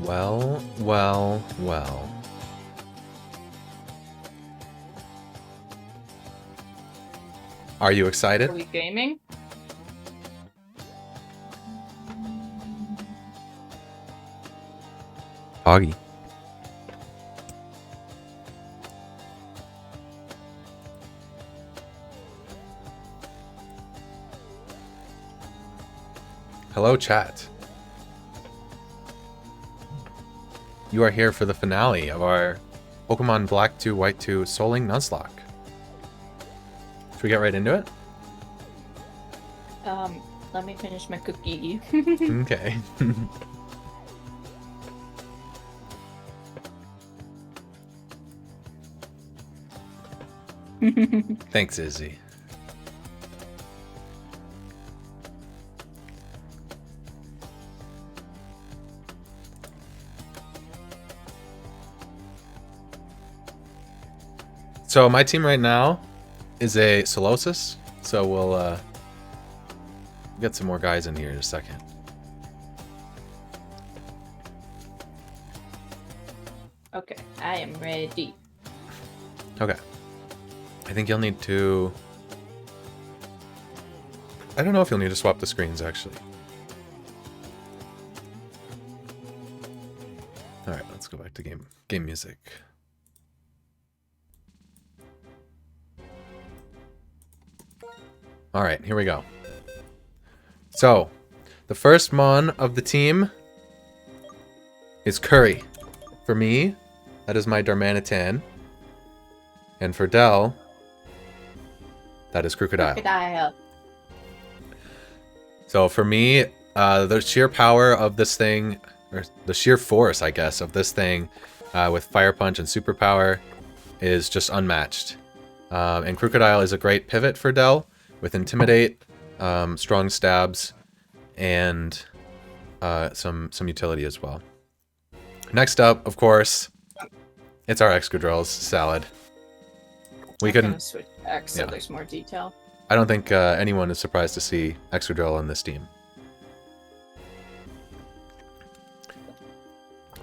Well, well, well. Are you excited? Are we gaming? Poggy. Hello, chat. You are here for the finale of our Pokemon Black 2, White 2 Soullink Nuzlocke. Should we get right into it? Let me finish my cookie. Okay. Thanks, Izzy. So my team right now is a Solosis, so we'll get some more guys in here in a second. Okay, I am ready. Okay. I think you'll need to... I don't know if you'll need to swap the screens, actually. Alright, let's go back to game music. Alright, here we go. So, the first mon of the team is Curry. For me, that is my Darmanitan. And for Dell, that is Crocodile. Crocodile. So for me, the sheer power of this thing, or the sheer force, I guess, of this thing with Fire Punch and Superpower is just unmatched. And Crocodile is a great pivot for Dell with Intimidate, strong stabs, and some utility as well. Next up, of course, it's our Excadrill's Salad. We couldn't switch back so there's more detail. I don't think anyone is surprised to see Excadrill on this team.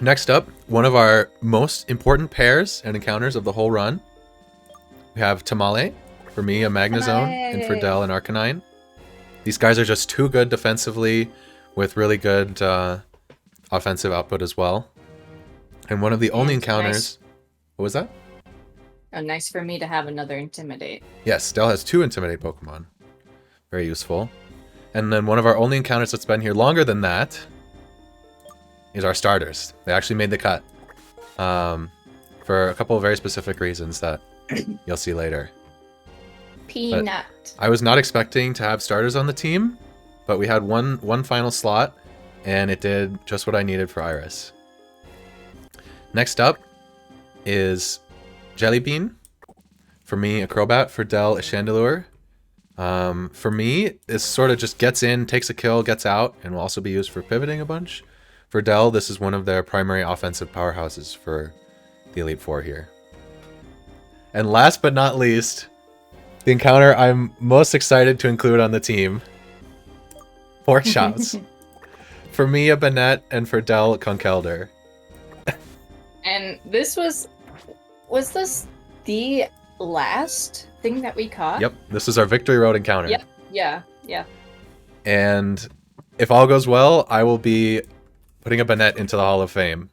Next up, one of our most important pairs and encounters of the whole run. We have Tamale, for me a Magnezone, and for Dell an Arcanine. These guys are just too good defensively with really good offensive output as well. And one of the only encounters... Nice. What was that? Oh, nice for me to have another Intimidate. Yes, Dell has 2 Intimidate Pokemon. Very useful. And then one of our only encounters that's been here longer than that is our starters. They actually made the cut. For a couple of very specific reasons that you'll see later. Peanut. But I was not expecting to have starters on the team, but we had one final slot, and it did just what I needed for Iris. Next up is Jellybean. For me, a Crobat. For Dell, a Chandelure. For me, this sort of just gets in, takes a kill, gets out, and will also be used for pivoting a bunch. For Dell, this is one of their primary offensive powerhouses for the Elite Four here. And last but not least, the encounter I'm most excited to include on the team. Pork chops. For me, a Banette, and for Dell, Conkeldurr. And this was this the last thing that we caught? Yep, this is our Victory Road encounter. Yep, yeah. And if all goes well, I will be putting a Banette into the Hall of Fame.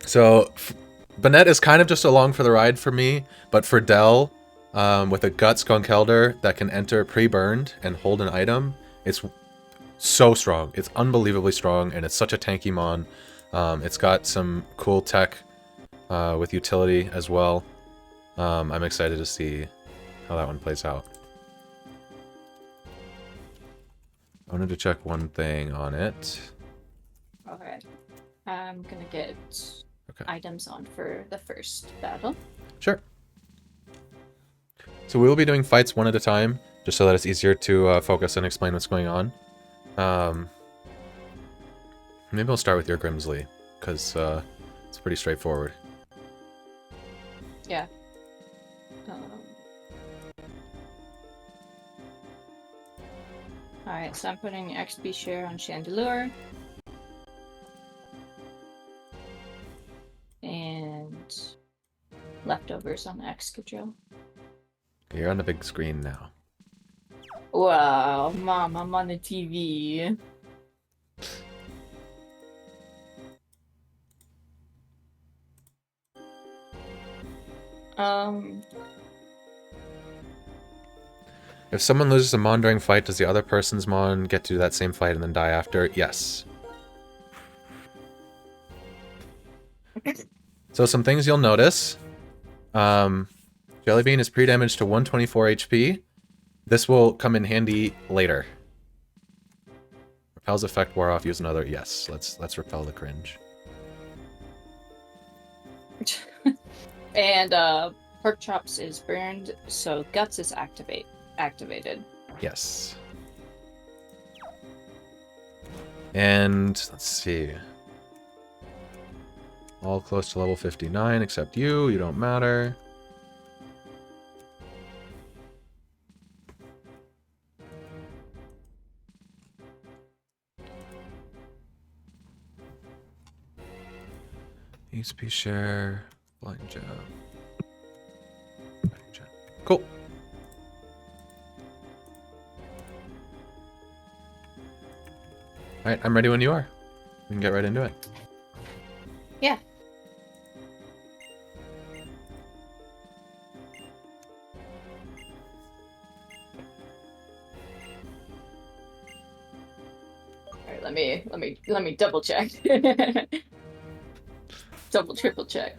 So, Banette is kind of just along for the ride for me, but for Dell, with a Guts Conkeldurr that can enter pre-burned and hold an item, it's so strong. It's unbelievably strong, and it's such a tanky mon. It's got some cool tech with utility as well. I'm excited to see how that one plays out. I wanted to check one thing on it. Okay. I'm gonna get items on for the first battle. Sure. So we will be doing fights one at a time, just so that it's easier to focus and explain what's going on. Maybe we'll start with your Grimsley, because it's pretty straightforward. Yeah. Alright, so I'm putting XP share on Chandelure. And leftovers on Excadrill. You're on the big screen now. Wow, Mom, I'm on the TV. If someone loses a Mon during fight, does the other person's Mon get to do that same fight and then die after? Yes. So some things you'll notice. Jelly Bean is pre-damaged to 124 HP. This will come in handy later. Repel's effect wore off, use another. Yes, let's repel the cringe. And Pork Chops is burned, so Guts is activated. Yes. And let's see. All close to level 59 except you. You don't matter. HP share. Blind jab. Cool. Alright, I'm ready when you are. We can get right into it. Yeah. Alright, let me double check. Double triple check.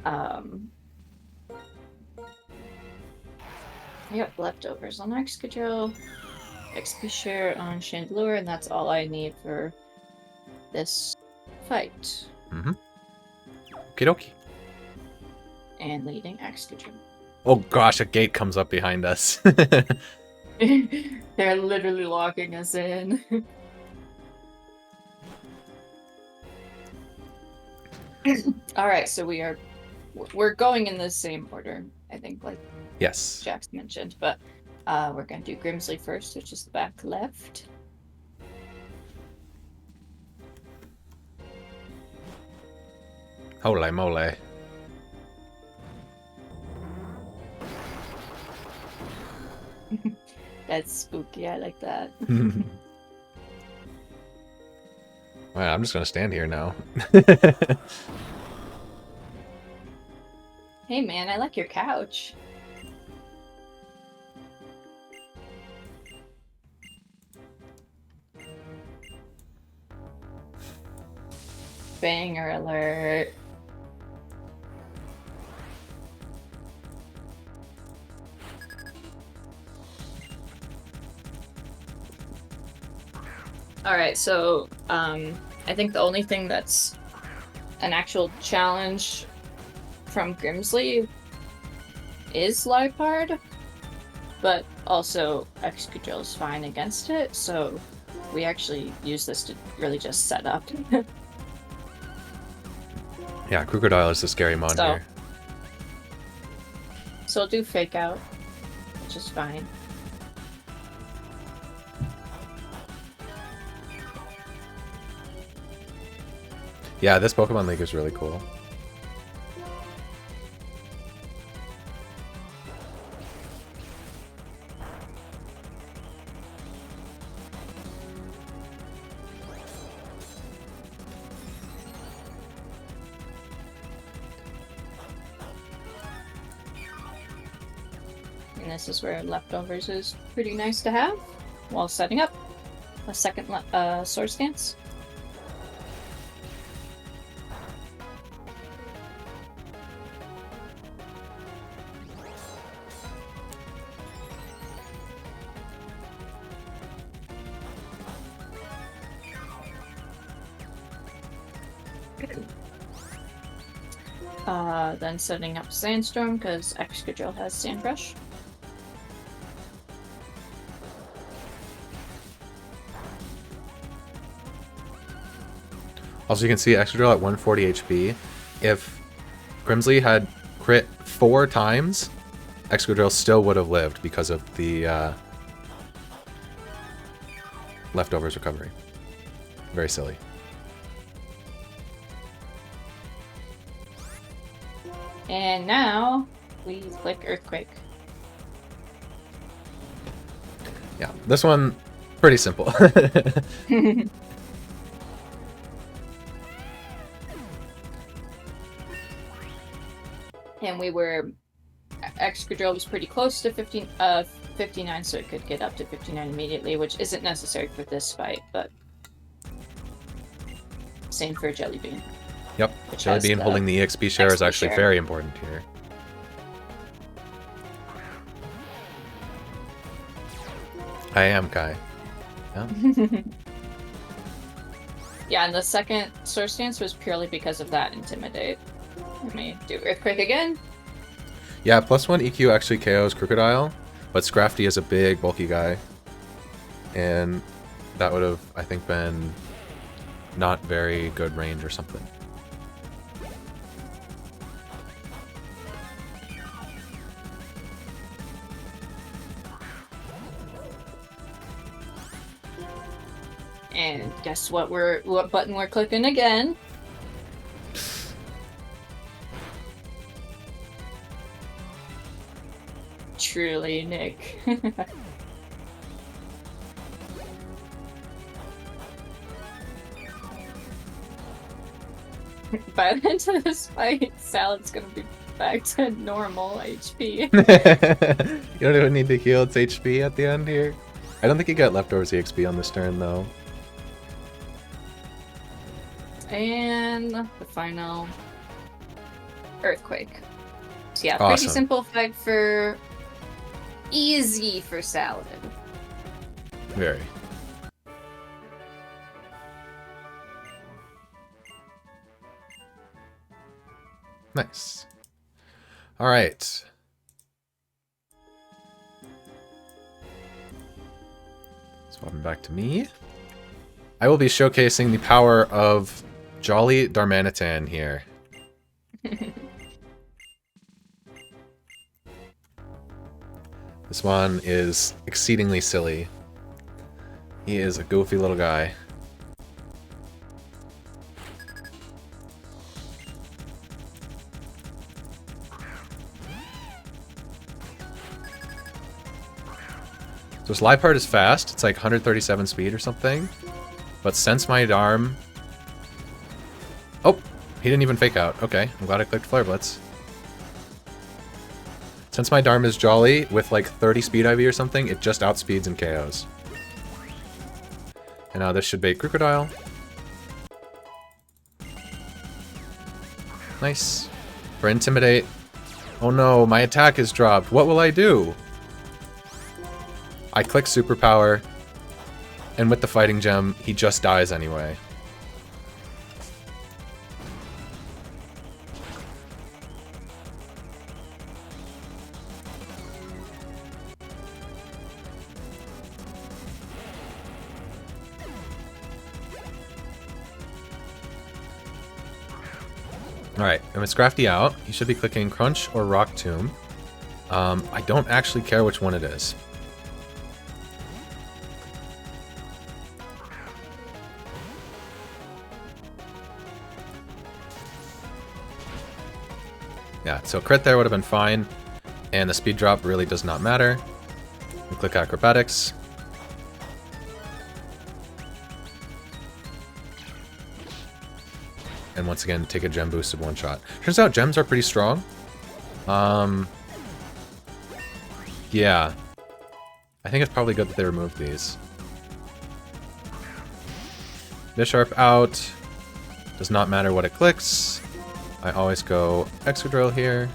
I got leftovers on Excadrill, XP share on Chandelure, and that's all I need for this fight. Mm-hmm. Okie dokie. And leading Excadrill. Oh gosh, a gate comes up behind us. They're literally locking us in. Alright, so we're going in the same order, I think, like Yes. Jax mentioned, but we're gonna do Grimsley first, which is the back left. Holy moly. That's spooky, I like that. Wow, I'm just gonna stand here now. Hey man, I like your couch. Banger alert. Alright, so I think the only thing that's an actual challenge from Grimsley is Lipard, but also Excadrill is fine against it, so we actually use this to really just set up. Yeah, Crocodile is the scary mon here. So I'll do Fake Out, which is fine. Yeah, this Pokemon League is really cool. And this is where leftovers is pretty nice to have while setting up a second Swords Dance. Then setting up Sandstorm because Excadrill has Sandrush. Also, you can see Excadrill at 140 HP. If Grimsley had crit 4 times, Excadrill still would have lived because of the Leftovers recovery. Very silly. And now we click Earthquake. Yeah, this one, pretty simple. And we were... Excadrill was pretty close to 59, so it could get up to 59 immediately, which isn't necessary for this fight, but... Same for Jelly Bean. Yep, Jelly Bean holding the EXP share is actually very important here. I am Kai. Yeah. Yeah, and the second Source Dance was purely because of that Intimidate. Let me do Earthquake again. Yeah, +1 EQ actually KOs Crocodile, but Scrafty is a big, bulky guy. And that would have, I think, been not very good range or something. And guess what button we're clicking again? Truly, Nick. By the end of this fight, Salad's gonna be back to normal HP. You don't even need to heal its HP at the end here. I don't think you get leftovers EXP on this turn, though. And the final Earthquake. So yeah, Awesome. pretty simple fight for... Easy for Salad. Very. Nice. All right. Swapping back to me. I will be showcasing the power of Jolly Darmanitan here. This one is exceedingly silly. He is a goofy little guy. So his live part is fast. It's like 137 speed or something. But Sense My Arm... Oh! He didn't even fake out. Okay, I'm glad I clicked Flare Blitz. Since my Dharm is Jolly, with like 30 speed IV or something, it just outspeeds and KOs. And now this should bait Crocodile. Nice. For Intimidate. Oh no, my attack is dropped. What will I do? I click Superpower, and with the Fighting Gem, he just dies anyway. Alright, and with Scrafty out, you should be clicking Crunch or Rock Tomb. I don't actually care which one it is. Yeah, so crit there would have been fine, and the speed drop really does not matter. We click Acrobatics. And once again, take a gem boosted one shot. Turns out gems are pretty strong. Yeah. I think it's probably good that they removed these. Bisharp out. Does not matter what it clicks. I always go Excadrill here.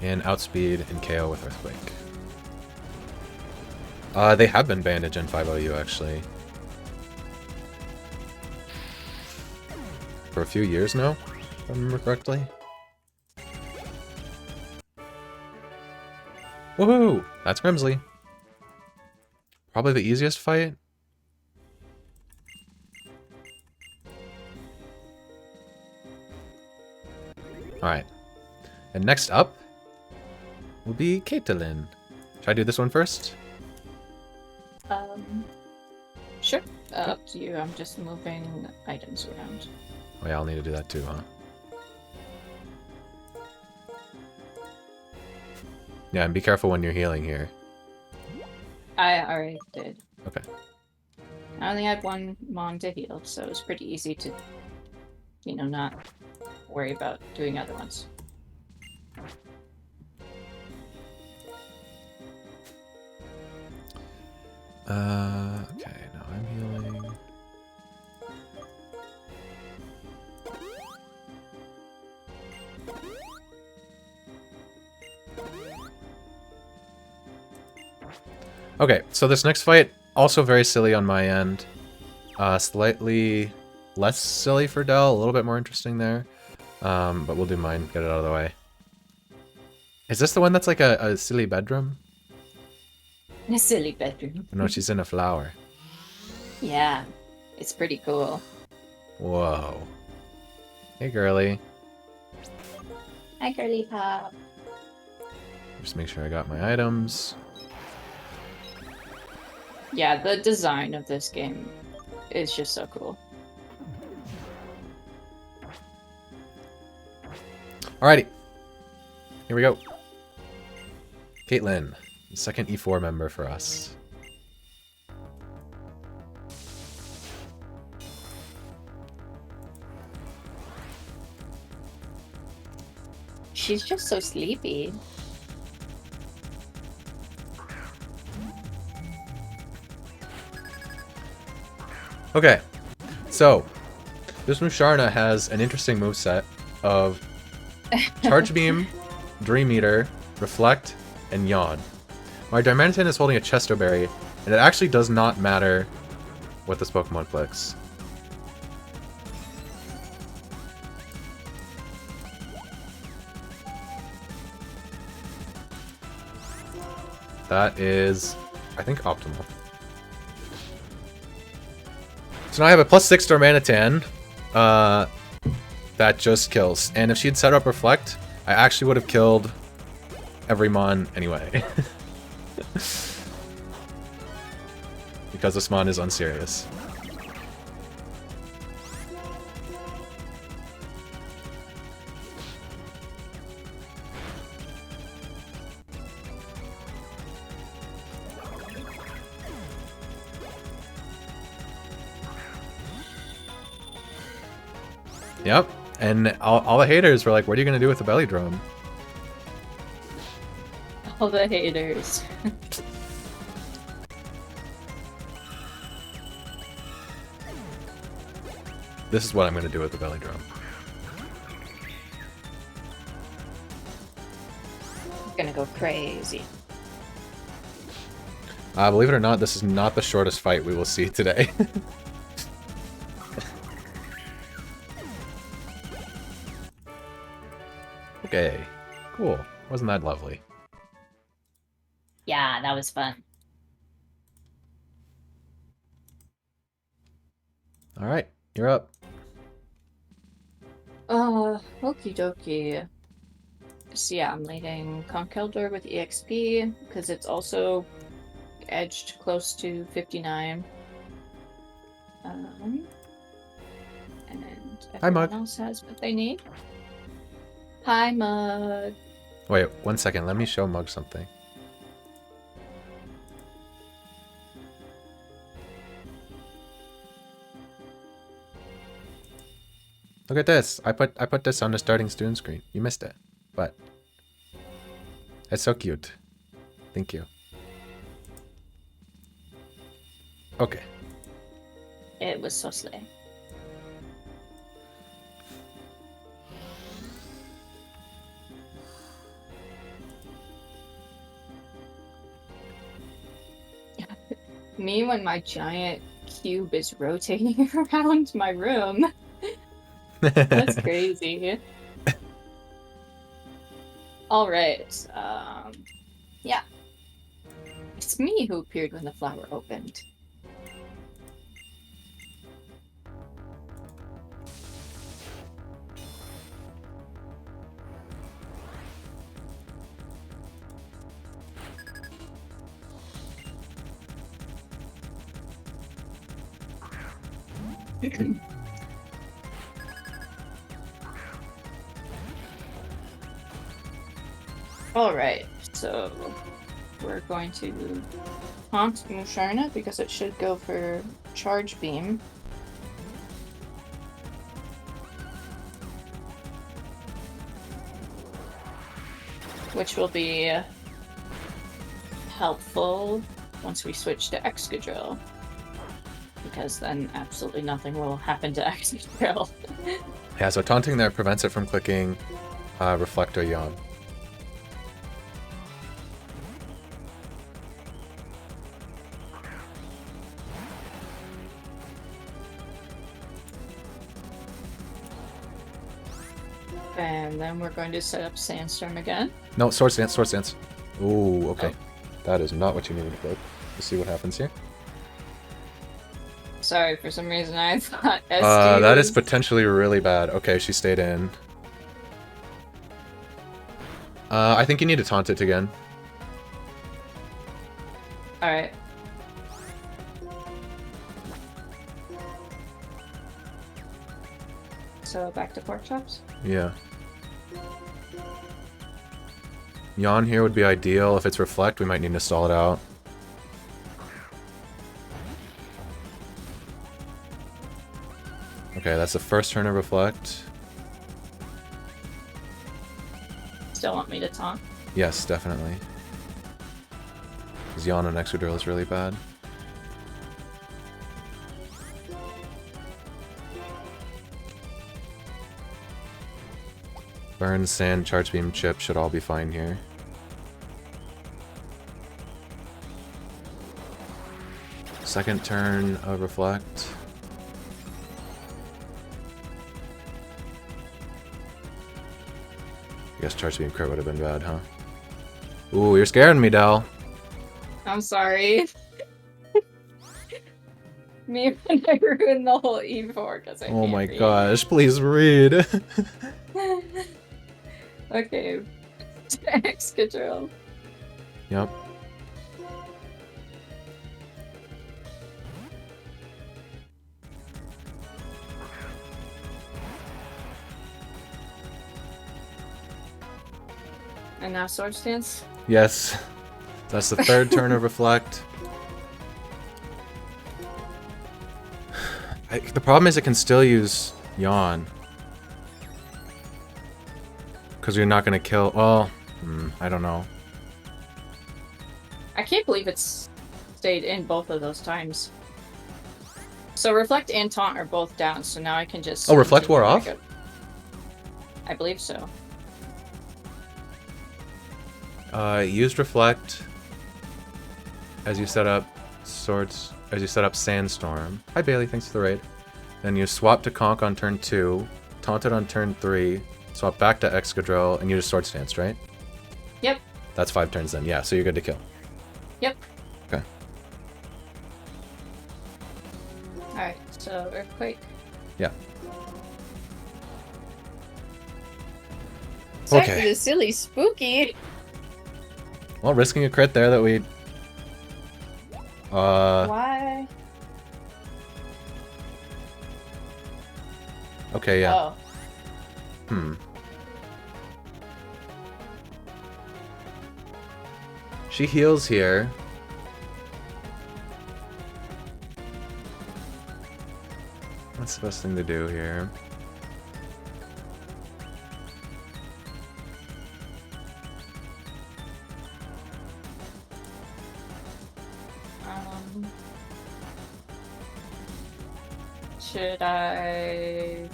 And outspeed and KO with Earthquake. They have been banned at Gen 5OU actually. For a few years now, if I remember correctly. Woohoo! That's Grimsley. Probably the easiest fight. Alright. And next up will be Caitlin. Should I do this one first? Sure. Up to you. I'm just moving items around. Oh yeah, I'll need to do that too, huh? Yeah, and be careful when you're healing here. I already did. Okay. I only had one mon to heal, so it was pretty easy to, you know, not worry about doing other ones. Okay, now I'm healing. Okay, so this next fight, also very silly on my end. Slightly less silly for Dell, a little bit more interesting there. But we'll do mine, get it out of the way. Is this the one that's like a silly bedroom? A silly bedroom. No, she's in a flower. Yeah, it's pretty cool. Whoa. Hey, girly. Hi, girly pop. Just make sure I got my items. Yeah, the design of this game is just so cool. Alrighty. Here we go. Caitlin, the second E4 member for us. She's just so sleepy. Okay, so this Musharna has an interesting moveset of Charge Beam, Dream Eater, Reflect, and Yawn. My Dimension is holding a Chesto Berry, and it actually does not matter what this Pokemon clicks. That is, I think, optimal. So now I have a +6 Darmanitan that just kills. And if she'd set up Reflect, I actually would have killed every Mon anyway. Because this Mon is unserious. Yep, and all the haters were like, what are you going to do with the belly drum? All the haters. This is what I'm going to do with the belly drum. I'm gonna go crazy. Believe it or not, this is not the shortest fight we will see today. Okay, cool. Wasn't that lovely? Yeah, that was fun. Alright, you're up. Okie dokie. So yeah, I'm leading Conkeldurr with EXP, because it's also edged close to 59. And Hi, Mug. everyone else has what they need. Hi, Mug. Wait, 1 second. Let me show Mug something. Look at this. I put this on the starting student screen. You missed it, but it's so cute. Thank you. Okay. It was so slay. Me when my giant cube is rotating around my room. That's crazy. Alright, yeah. It's me who appeared when the flower opened. Alright, so we're going to taunt Musharna because it should go for Charge Beam. Which will be helpful once we switch to Excadrill. Because then absolutely nothing will happen to Excadrill. Yeah, so taunting there prevents it from clicking Reflect or Yawn. And then we're going to set up Sandstorm again. No, Sword Stance, Sword Stance. Ooh, okay. Oh. That is not what you needed to click. Let's see what happens here. Sorry, for some reason I thought SD that was... is potentially really bad. Okay, she stayed in. I think you need to taunt it again. Alright. So back to pork chops? Yeah. Yawn here would be ideal. If it's Reflect, we might need to stall it out. Okay, that's the first turn of Reflect. Still want me to taunt? Yes, definitely. Because Yawn on Excadrill is really bad. Burn, Sand, Charge Beam, Chip should all be fine here. Second turn of Reflect. I guess Charge Beam crit would have been bad, huh? Ooh, you're scaring me, Del. I'm sorry. Me when I ruined the whole E4 because I Oh can't my read. gosh, please read. Okay. Excadrill. Yep. And now Sword Stance? Yes. That's the third turn of Reflect. The problem is it can still use Yawn. Because you're not going to kill... Well, I don't know. I can't believe it's stayed in both of those times. So Reflect and Taunt are both down, so now I can just... Oh, Reflect wore off? I believe so. Used Reflect as you set up Swords... As you set up Sandstorm. Hi Bailey, thanks for the raid. Then you swap to Conk on turn 2, Taunted on turn 3, swap back to Excadrill, and you just Sword Stance, right? Yep. That's 5 turns then, yeah, so you're good to kill. Yep. Okay. Alright, so Earthquake. Yeah. Sorry Okay. for the silly spooky. Well, risking a crit there that we... Why? Okay, yeah. Oh. She heals here. What's the best thing to do here? Should I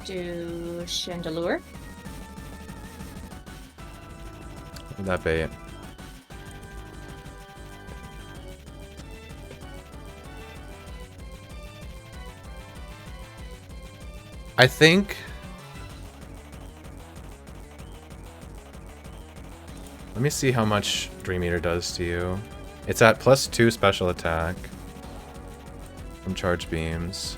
do Chandelure? Would that be it? I think... Let me see how much Dream Eater does to you. It's at +2 special attack from Charge Beams.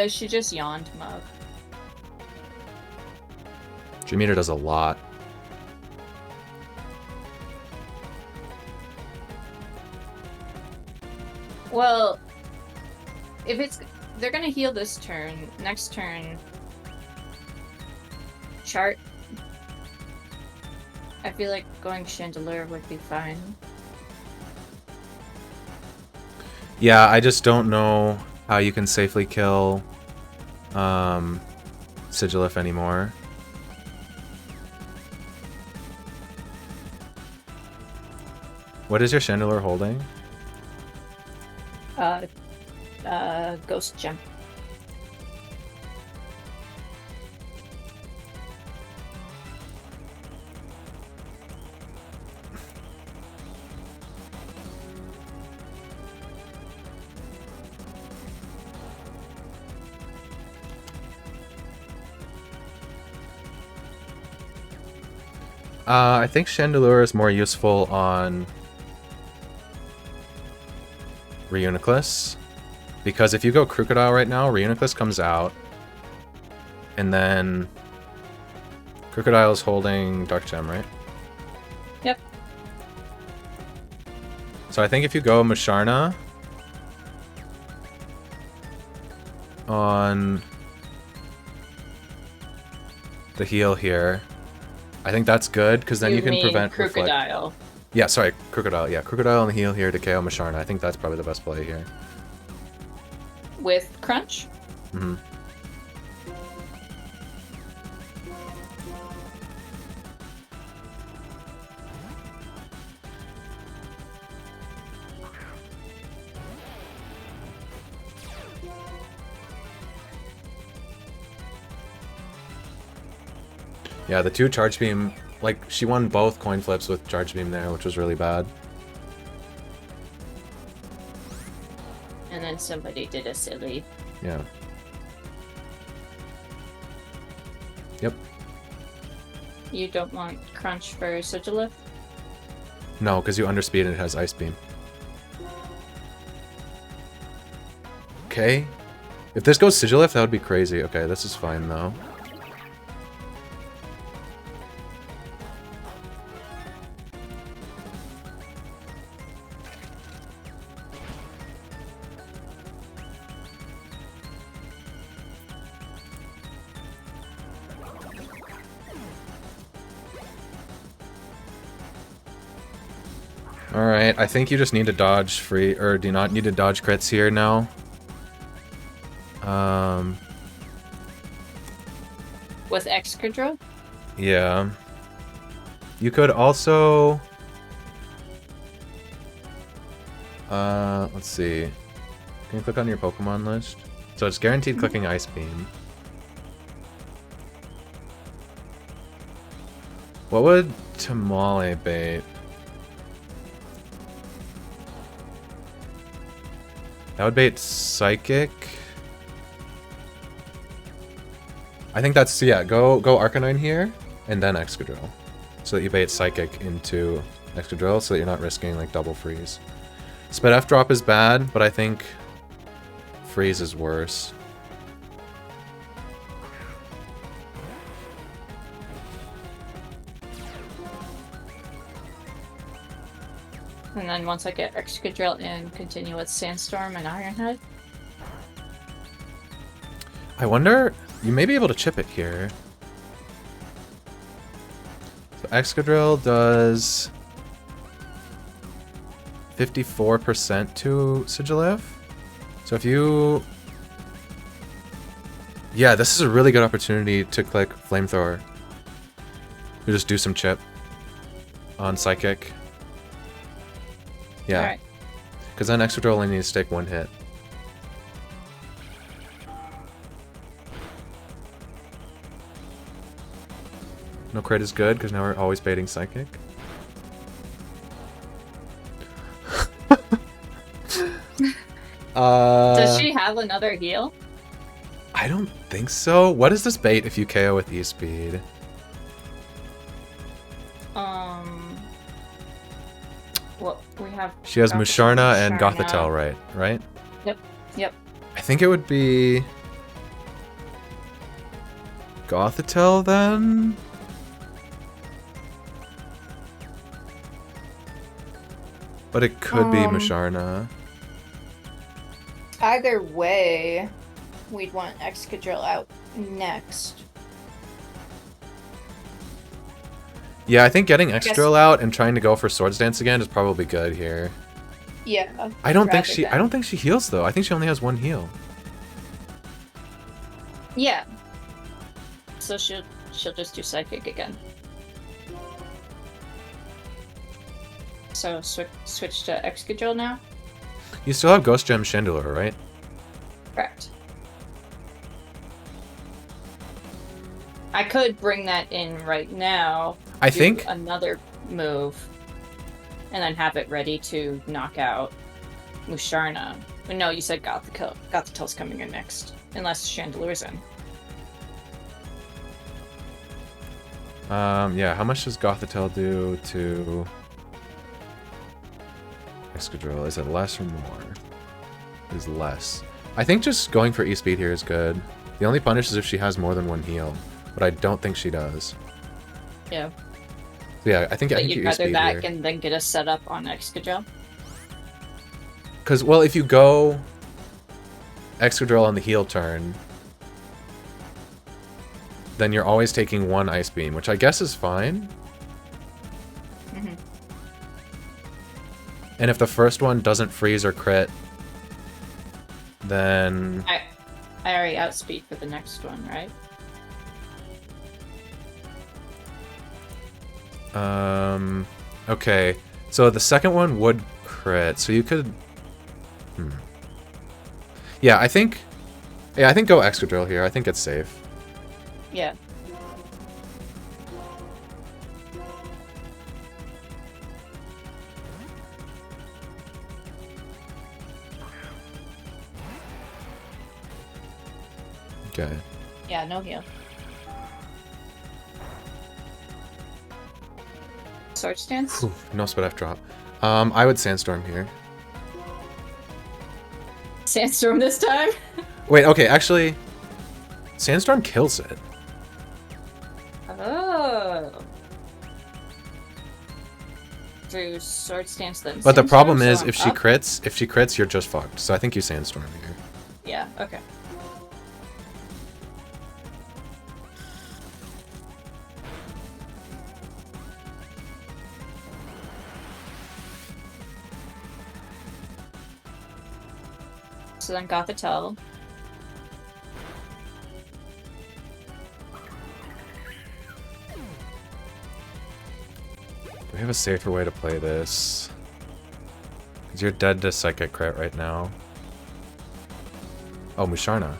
She just yawned, Mug. Dream Eater does a lot. Well, if it's... They're gonna heal this turn. Next turn... Chart. I feel like going Chandelier would be fine. Yeah, I just don't know how you can safely kill Sigilif anymore. What is your Chandelier holding? Ghost Gem. I think Chandelure is more useful on Reuniclus. Because if you go Crocodile right now, Reuniclus comes out. And then Crocodile is holding Dark Gem, right? Yep. So I think if you go Musharna on the heal here, I think that's good, because then you can prevent Crocodile. Reflect. Yeah, sorry, Crocodile. Yeah, Crocodile on the heal here to KO Musharna. I think that's probably the best play here. With Crunch? Mm-hmm. Yeah, the 2 Charge Beam, like, she won both coin flips with Charge Beam there, which was really bad. And then somebody did a silly. Yeah. Yep. You don't want Crunch for Sigilif? No, because you underspeed and it has Ice Beam. Okay. If this goes Sigilif, that would be crazy. Okay, this is fine, though. Alright, I think you just need to dodge free, or do not need to dodge crits here now. With Excadrill? Yeah. You could also... let's see. Can you click on your Pokemon list? So it's guaranteed clicking Ice Beam. What would Tamale bait? That would bait Psychic. I think that's, yeah, go Arcanine here, and then Excadrill. So that you bait Psychic into Excadrill, so that you're not risking, like, double freeze. Sped F drop is bad, but I think freeze is worse. And then once I get Excadrill in, continue with Sandstorm and Ironhead. I wonder, you may be able to chip it here. So Excadrill does 54% to Sigilif. So if you... Yeah, this is a really good opportunity to click Flamethrower. You just do some chip on Psychic. Yeah. Because then Excadrill only needs to take 1 hit. No crit is good, because now we're always baiting Psychic. Does she have another heal? I don't think so. What is this bait if you KO with E-Speed? Well, we have... She has Musharna and Gothitelle, right? Yep. I think it would be... Gothitelle then? But it could be Musharna. Either way, we'd want Excadrill out next. Yeah, I think getting Excadrill out and trying to go for Swords Dance again is probably good here. Yeah. I don't think she heals though. I think she only has one heal. Yeah. So she'll just do Psychic again. So switch to Excadrill now? You still have Ghost Gem Chandelure, right? Correct. I could bring that in right now. I think another move, and then have it ready to knock out Musharna. But no, you said Gothitelle's coming in next, unless Chandelure's in. Yeah, how much does Gothitelle do to Excadrill? Is it less or more? It is less. I think just going for E-Speed here is good. The only punish is if she has more than one heal, but I don't think she does. Yeah. So yeah, I think you'd rather E-Speed that here. and then get a setup on Excadrill? Because, well, if you go Excadrill on the heal turn, then you're always taking one Ice Beam, which I guess is fine. Mm-hmm. And if the first one doesn't freeze or crit, then... I already outspeed for the next one, right? Okay. So the second one would crit, so you could... Yeah, I think go Excadrill here. I think it's safe. Yeah. Okay. Yeah, no heal. Sword Stance? Ooh, no split F drop. I would Sandstorm here. Sandstorm this time? Wait, okay, actually, Sandstorm kills it. Oh. Do Sword Stance then. But the problem Sandstorm, is, so if I'm she crits, you're just fucked. So I think you Sandstorm here. Yeah, okay. So then Gothitelle. Do we have a safer way to play this? Because you're dead to Psychic Crit right now. Oh, Musharna.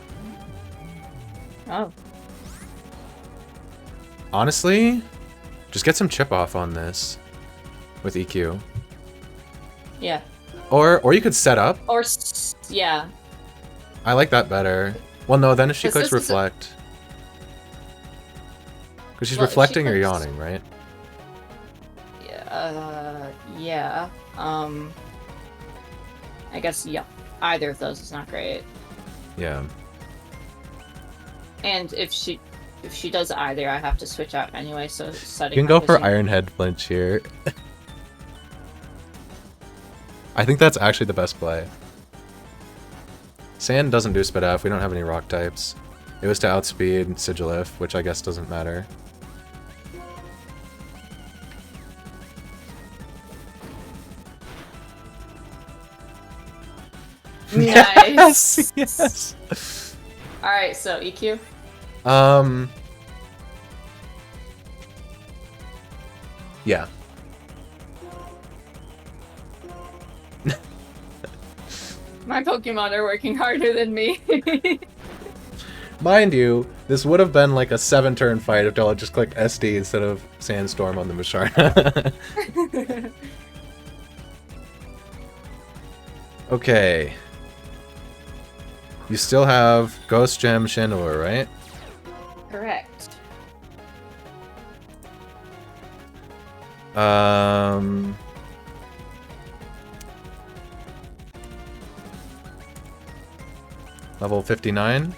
Oh. Honestly, just get some chip off on this with EQ. Yeah. Or you could set up. Or, yeah. I like that better. Well, no, then if she clicks This is Reflect. Because she's Well, if she reflecting or clicks- yawning, right? Yeah. I guess, yeah. Either of those is not great. Yeah. And if she does either, I have to switch out anyway, so setting You can go up for isn't- Iron Head Flinch here. I think that's actually the best play. Sand doesn't do Spit F. We don't have any rock types. It was to outspeed Sigilif, which I guess doesn't matter. Nice. Yes. Alright, so EQ? Yeah. My Pokemon are working harder than me. Mind you, this would have been like a 7-turn fight if Della just clicked SD instead of Sandstorm on the Musharna. Okay. You still have Ghost Gem Chandelure, right? Correct. Level 59.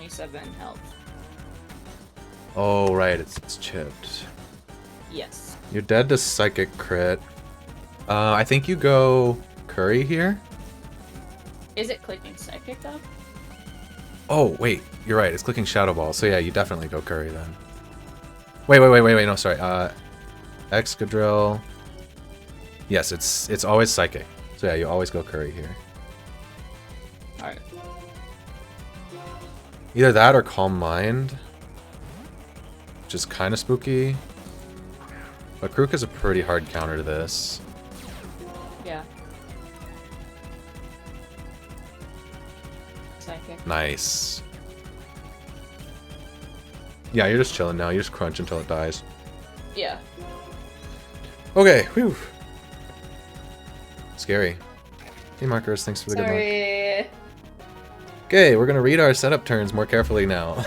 27 health. Oh, right, it's chipped. Yes. You're dead to Psychic Crit. I think you go Curry here. Is it clicking psychic though? Oh, wait, you're right, it's clicking Shadow Ball, so yeah, you definitely go Curry then. Wait, no, sorry, Excadrill. Yes, it's always Psychic. So yeah, you always go Curry here. Alright. Either that or Calm Mind. Which is kind of spooky. But Krook is a pretty hard counter to this. Yeah. Psychic. Nice. Yeah, you're just chilling now. You just crunch until it dies. Yeah. Okay, whew. Scary. Hey, Markers, thanks for the good luck. Sorry. Okay, we're gonna read our setup turns more carefully now.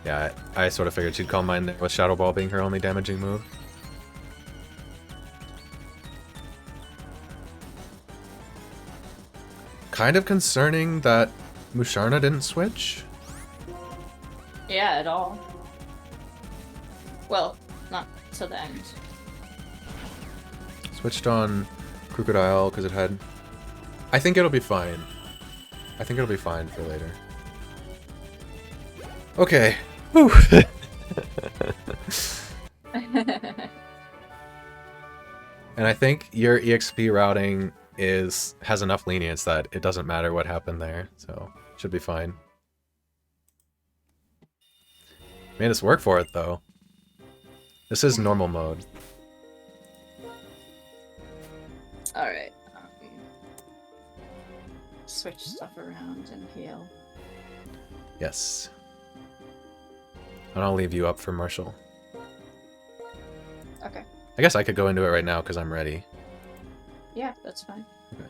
Yeah, I sort of figured she'd call mine there with Shadow Ball being her only damaging move. Kind of concerning that Musharna didn't switch. Yeah, at all. Well, not to the end. Switched on Crocodile because it had... I think it'll be fine. I think it'll be fine for later. Okay. Whew. And I think your EXP routing has enough lenience that it doesn't matter what happened there, so should be fine. Made us work for it though. This is normal mode. Alright. Switch stuff around and heal. Yes. And I'll leave you up for Marshall. Okay. I guess I could go into it right now because I'm ready. Yeah, that's fine. Okay.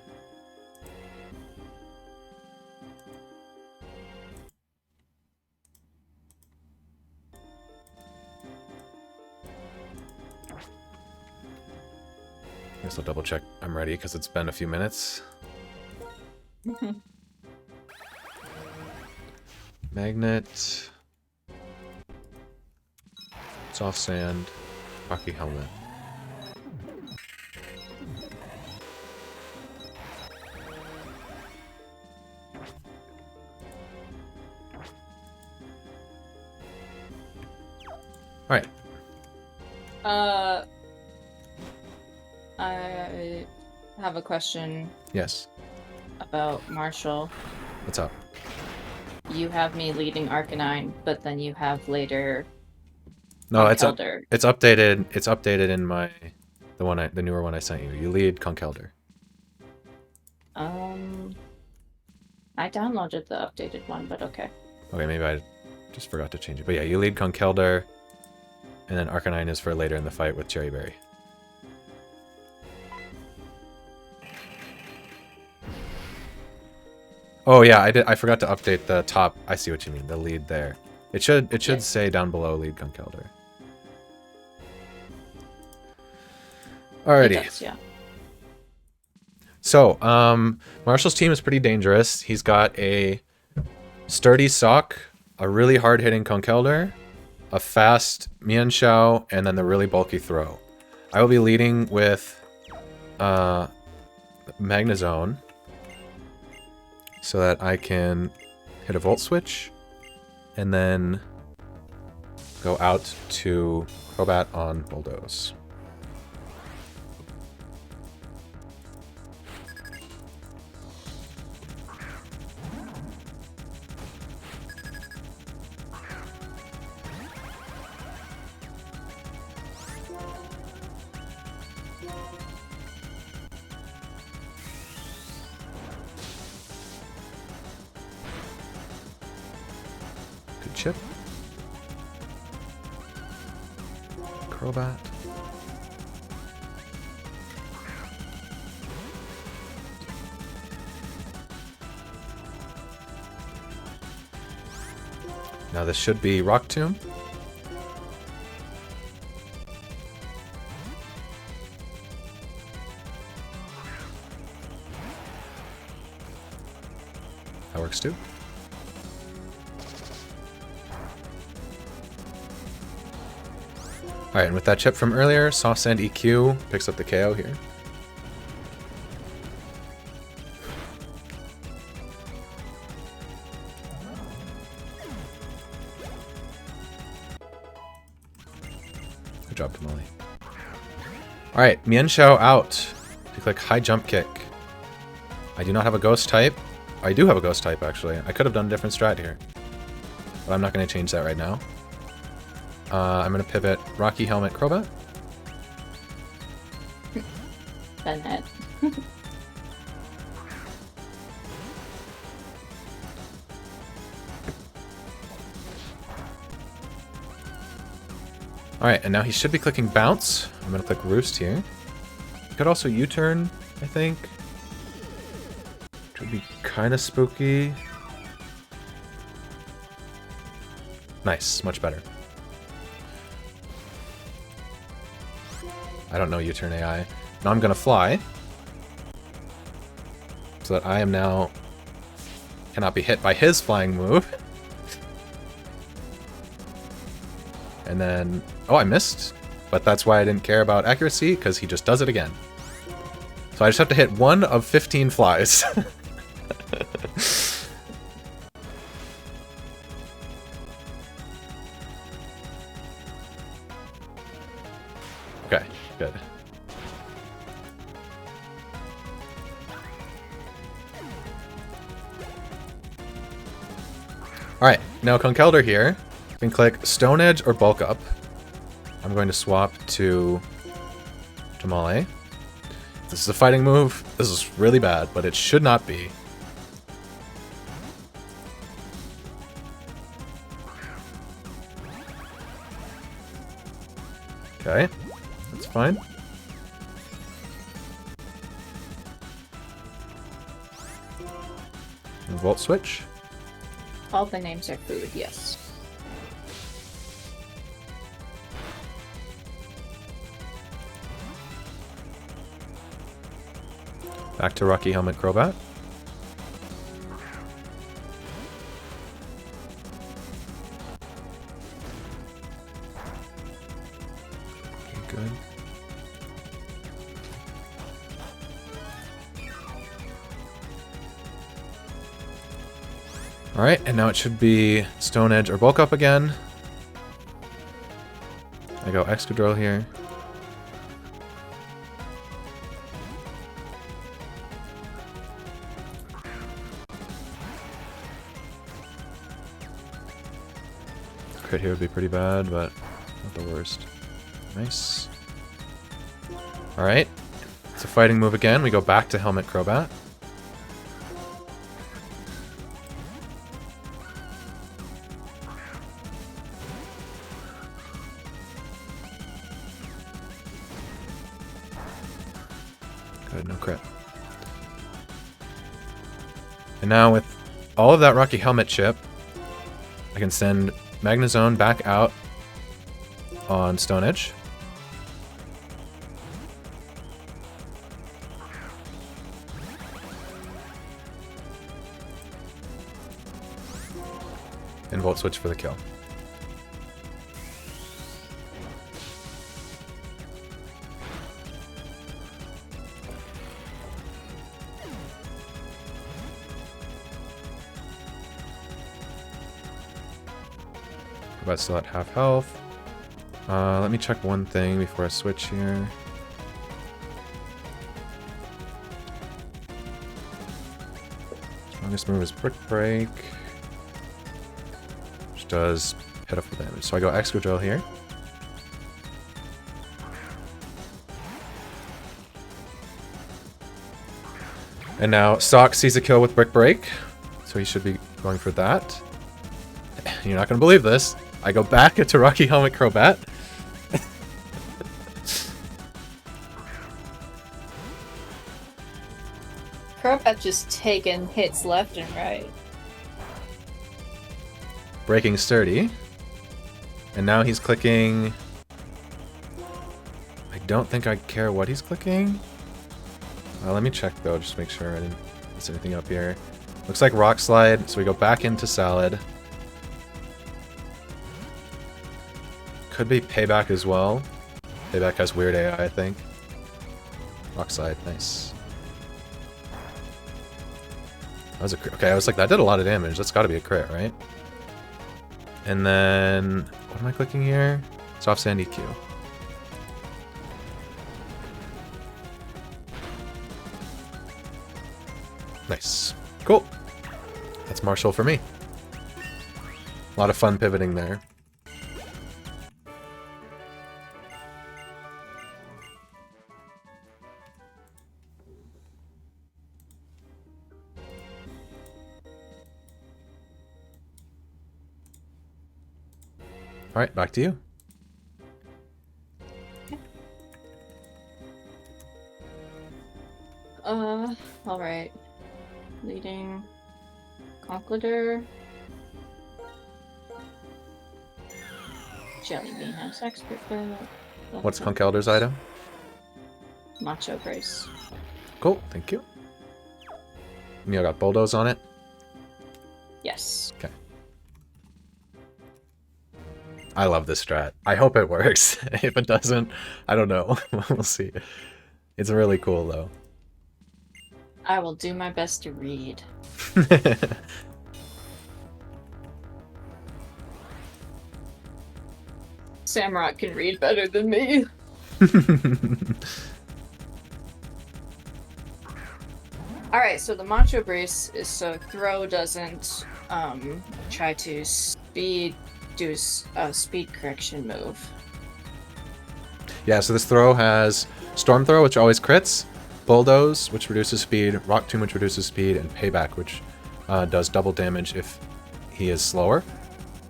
I guess I'll double check I'm ready because it's been a few minutes. Magnet. Soft Sand. Hockey Helmet. Alright. I have a question Yes. about Marshall. What's up? You have me leading Arcanine, but then you have later. No, it's Conkeldurr. it's updated. It's updated in the newer one I sent you. You lead Conkeldurr. I downloaded the updated one, but okay. Okay, maybe I just forgot to change it. But yeah, you lead Conkeldurr, and then Arcanine is for later in the fight with Cherry Berry. Oh yeah, I forgot to update the top. I see what you mean. The lead there. It should say down below lead Conkeldurr. Alrighty. It does, yeah. So, Marshall's team is pretty dangerous. He's got a sturdy Sock, a really hard-hitting Conkeldurr, a fast Mienshao, and then the really bulky Throw. I will be leading with Magnezone so that I can hit a Volt Switch and then go out to Crobat on Bulldoze. Good chip. Crobat. Now this should be Rock Tomb. works too. Alright, and with that chip from earlier, Soft Sand EQ picks up the KO here. Good job, Kamali. Alright, Mienshao out. You click high jump kick. I do not have a ghost type. I do have a ghost type, actually. I could have done a different strat here. But I'm not going to change that right now. I'm going to pivot Rocky Helmet Crobat. Bennett. Alright, and now he should be clicking Bounce. I'm going to click Roost here. He could also U-turn, I think. Which would be kind of spooky. Nice, much better. I don't know U-turn AI. Now I'm going to fly. So that I am now... cannot be hit by his flying move. And then... oh, I missed. But that's why I didn't care about accuracy, because he just does it again. So I just have to hit 1 of 15 flies. Okay, good. Alright, now Conkeldurr here. You can click Stone Edge or Bulk Up. I'm going to swap to Tamale. This is a fighting move. This is really bad, but it should not be. Okay, that's fine. And Volt Switch. All the names are food, yes. Back to Rocky Helmet Crobat. Okay, good. Alright, and now it should be Stone Edge or Bulk Up again. I go Excadrill here. Crit here would be pretty bad, but not the worst. Nice. Alright. It's a fighting move again. We go back to Helmet Crobat. Good, no crit. And now with all of that Rocky Helmet chip, I can send Magnezone back out on Stone Edge. And Volt Switch for the kill. But still at half health. Let me check one thing before I switch here. Strongest move is Brick Break, which does pitiful damage. So I go Excadrill here. And now Sock sees a kill with Brick Break, so he should be going for that. You're not going to believe this. I go back into Rocky Helmet Crobat. Crobat just taking hits left and right. Breaking Sturdy. And now he's clicking... I don't think I care what he's clicking. Let me check though, just to make sure I didn't miss anything up here. Looks like Rock Slide, so we go back into Salad. Could be Payback as well. Payback has weird AI, I think. Rock Slide, nice. That was a crit. Okay, I was like, that did a lot of damage. That's got to be a crit, right? And then, what am I clicking here? Soft Sand EQ. Nice. Cool. That's Marshall for me. A lot of fun pivoting there. Alright, back to you. Alright. Leading Conqueror. Jellybean has expert build. What's Conkelder's item? Macho Brace. Cool, thank you. And you got Bulldoze on it? Yes. Okay. I love this strat. I hope it works. If it doesn't, I don't know. We'll see. It's really cool, though. I will do my best to read. Samrock can read better than me. Alright, so the Macho Brace is so Throw doesn't try to do a speed correction move. Yeah, so this throw has Storm Throw, which always crits, Bulldoze, which reduces speed, Rock Tomb, which reduces speed, and Payback, which does double damage if he is slower.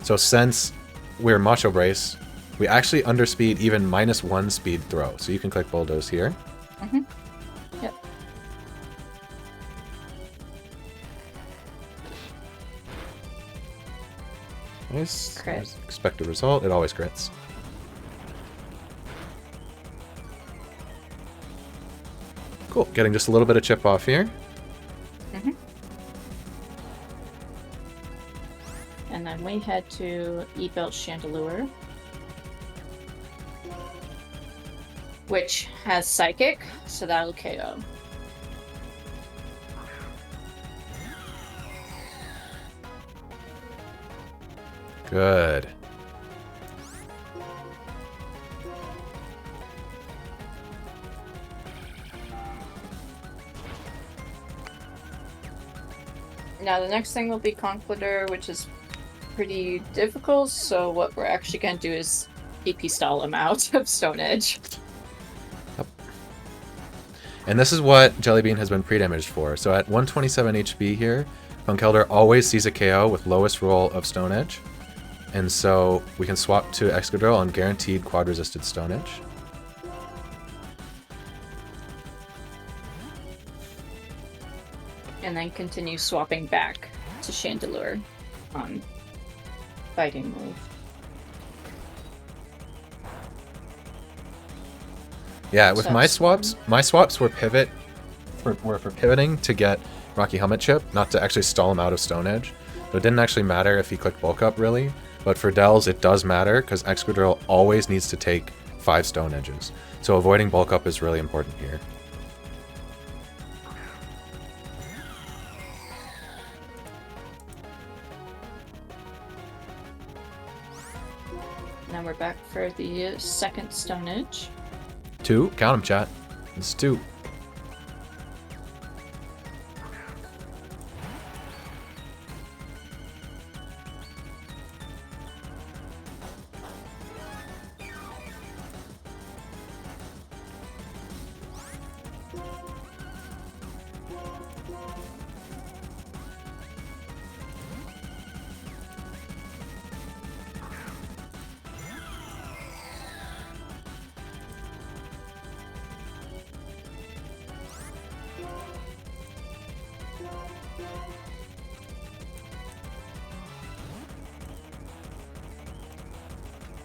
So since we're Macho Brace, we actually underspeed even -1 speed throw. So you can click Bulldoze here. Mm-hmm. Yep. Nice. Crit. Expect a result. It always crits. Cool. Getting just a little bit of chip off here. Mm-hmm. And then we head to E-Belt Chandelure, which has Psychic, so that'll KO. Good. Now the next thing will be Conqueror, which is pretty difficult, so what we're actually going to do is EP stall him out of Stone Edge. Yep. And this is what Jellybean has been pre-damaged for. So at 127 HP here, Conkelder always sees a KO with lowest roll of Stone Edge. And so we can swap to Excadrill on guaranteed quad-resisted Stone Edge. And then continue swapping back to Chandelure on fighting move. Yeah, with my swaps were were for pivoting to get Rocky Helmet Chip, not to actually stall him out of Stone Edge. So it didn't actually matter if he clicked Bulk Up, really. But for Dells, it does matter, because Excadrill always needs to take 5 Stone Edges. So avoiding Bulk Up is really important here. Now we're back for the second Stone Edge. 2, count 'em, chat. It's 2.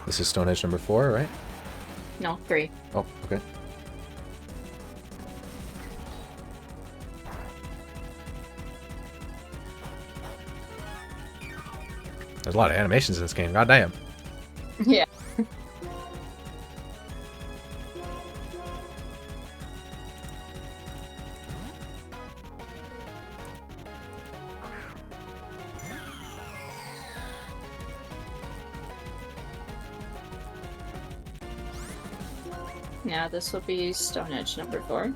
This is Stone Edge number 4, right? No, 3. Oh, okay. There's a lot of animations in this game. God damn. Yeah. Now this will be Stone Edge number 4.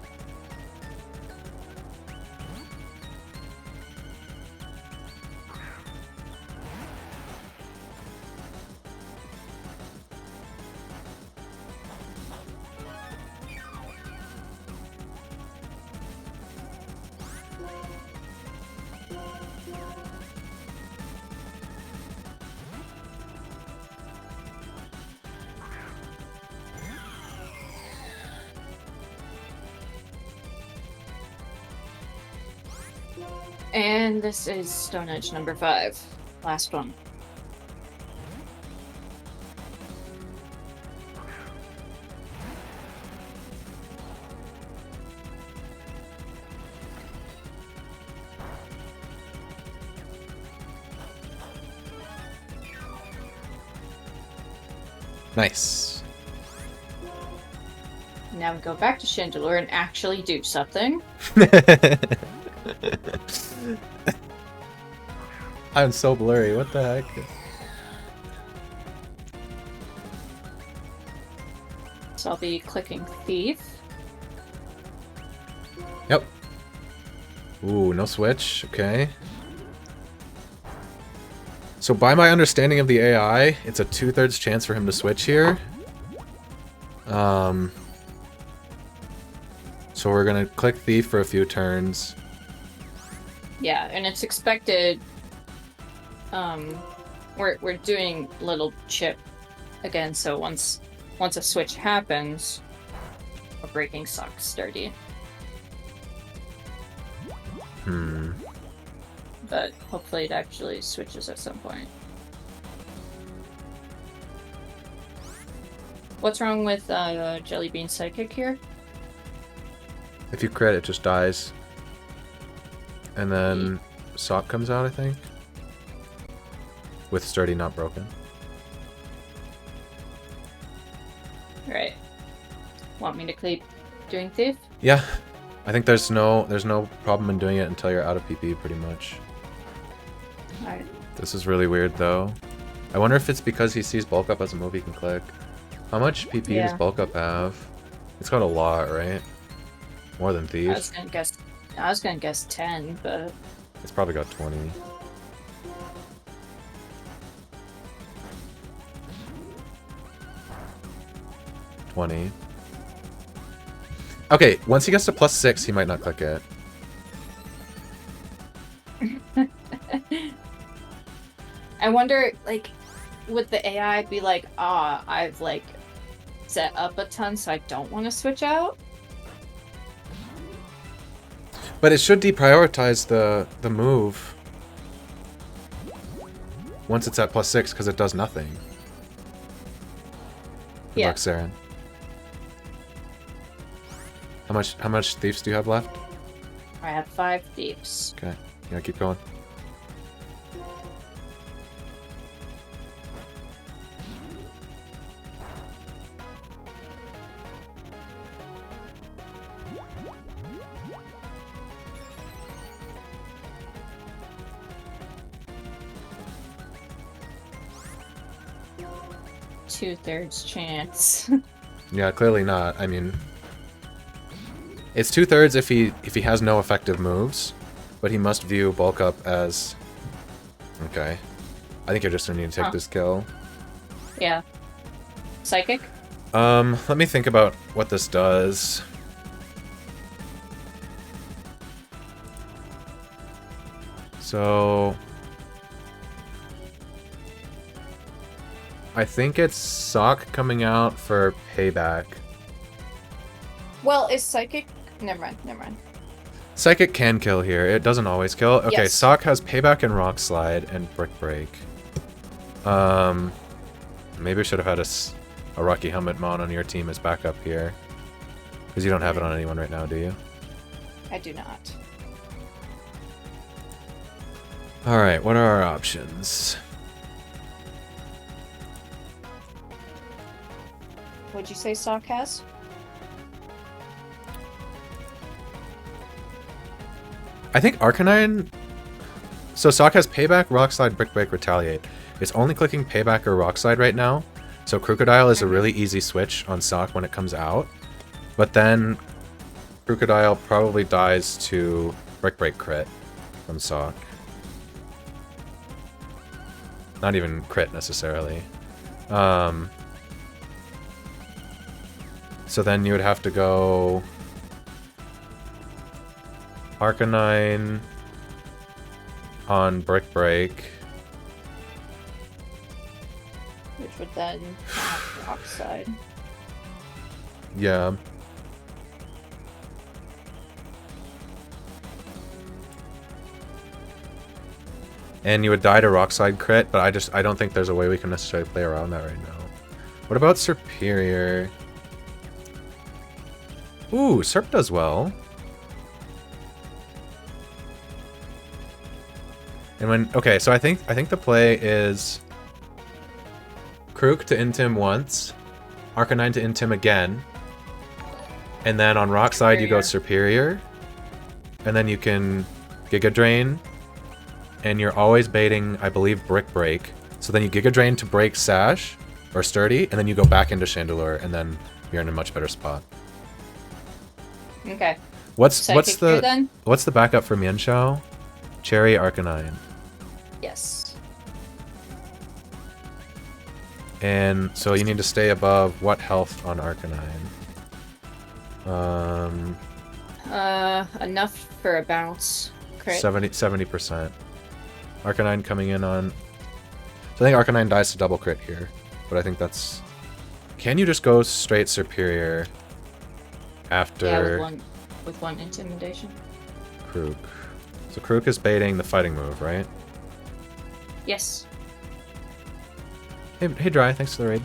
And this is Stone Edge number 5. Last one. Nice. Now we go back to Chandelure and actually do something. I'm so blurry. What the heck? So I'll be clicking Thief. Yep. Ooh, no switch. Okay. So by my understanding of the AI, it's a 2/3 chance for him to switch here. So we're gonna click Thief for a few turns. Yeah, and it's expected. We're doing little chip again, so once a switch happens, we're breaking Sock Sturdy. But hopefully it actually switches at some point. What's wrong with Jelly Bean Psychic here? If you crit, it just dies. And then Sock comes out, I think. With Sturdy not broken. Right. Want me to keep doing Thief? Yeah. I think there's no problem in doing it until you're out of PP pretty much. Alright. This is really weird though. I wonder if it's because he sees bulk up as a move he can click. How much PP does bulk up have? It's got a lot, right? More than Thief. I was gonna guess 10, but It's probably got 20. Okay, once he gets to +6, he might not click it. I wonder, like, would the AI be like, I've, like, set up a ton, so I don't want to switch out? But it should deprioritize the move once it's at +6 because it does nothing. Good luck, Saren. How much thieves do you have left? I have 5 thieves. Okay, yeah, keep going. Two-thirds chance. Yeah, clearly not. I mean, it's 2/3 if he has no effective moves, but he must view bulk up as. Okay, I think you're just gonna need to take this kill. Yeah. Psychic? Let me think about what this does. So I think it's Sock coming out for payback. Well, is Psychic... Never mind. Psychic can kill here. It doesn't always kill. Okay, Yes. Sock has payback and rock slide and brick break. Maybe we should have had a Rocky Helmet Mon on your team as backup here. Because you don't have it on anyone right now, do you? I do not. Alright, what are our options? would you say Stock has? I think Arcanine... So Sock has Payback, Rock Slide, Brick Break, Retaliate. It's only clicking Payback or Rock Slide right now. So Crocodile is a really easy switch on Sock when it comes out. But then Crocodile probably dies to Brick Break crit from Sock. Not even crit necessarily. So then you would have to go Arcanine on Brick Break. Which would then have Rock Slide. Yeah. And you would die to Rockslide crit, but I don't think there's a way we can necessarily play around that right now. What about Superior? Ooh, Serp does well. And when okay, so I think the play is Krook to Intim once, Arcanine to Intim again, and then on Rockslide you go Superior, and then you can Giga Drain. And you're always baiting, I believe, Brick Break. So then you Giga Drain to break Sash, or Sturdy, and then you go back into Chandelure, and then you're in a much better spot. Okay. What's the backup for Mienshao? Cherry Arcanine. Yes. And so you need to stay above what health on Arcanine? Enough for a bounce. Crit. 70%. Arcanine coming in on... So I think Arcanine dies to double crit here. But I think that's... Can you just go straight Superior after... Yeah, with one Intimidation. Krook. So Krook is baiting the fighting move, right? Yes. Hey Dry, thanks for the raid.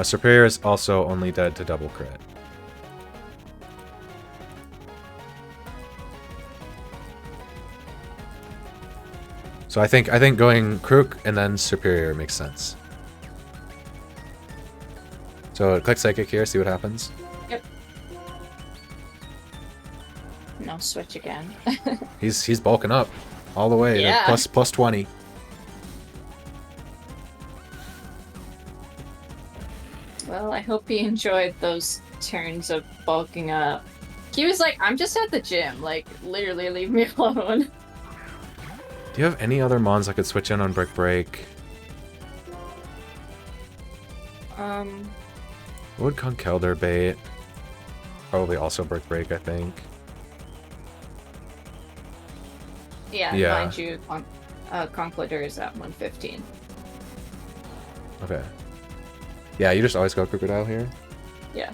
Superior is also only dead to double crit. So I think going Krook and then Superior makes sense. So click Psychic here, see what happens. Yep. No, switch again. He's bulking up all the way to plus 20. Well, I hope he enjoyed those turns of bulking up. He was like, I'm just at the gym. Like, literally, leave me alone. Do you have any other mons that could switch in on Brick Break? What would Conkeldurr bait? Probably also Brick Break, I think. Yeah, mind you, Conkeldurr is at 115. Okay. Yeah, you just always go Crocodile here? Yeah.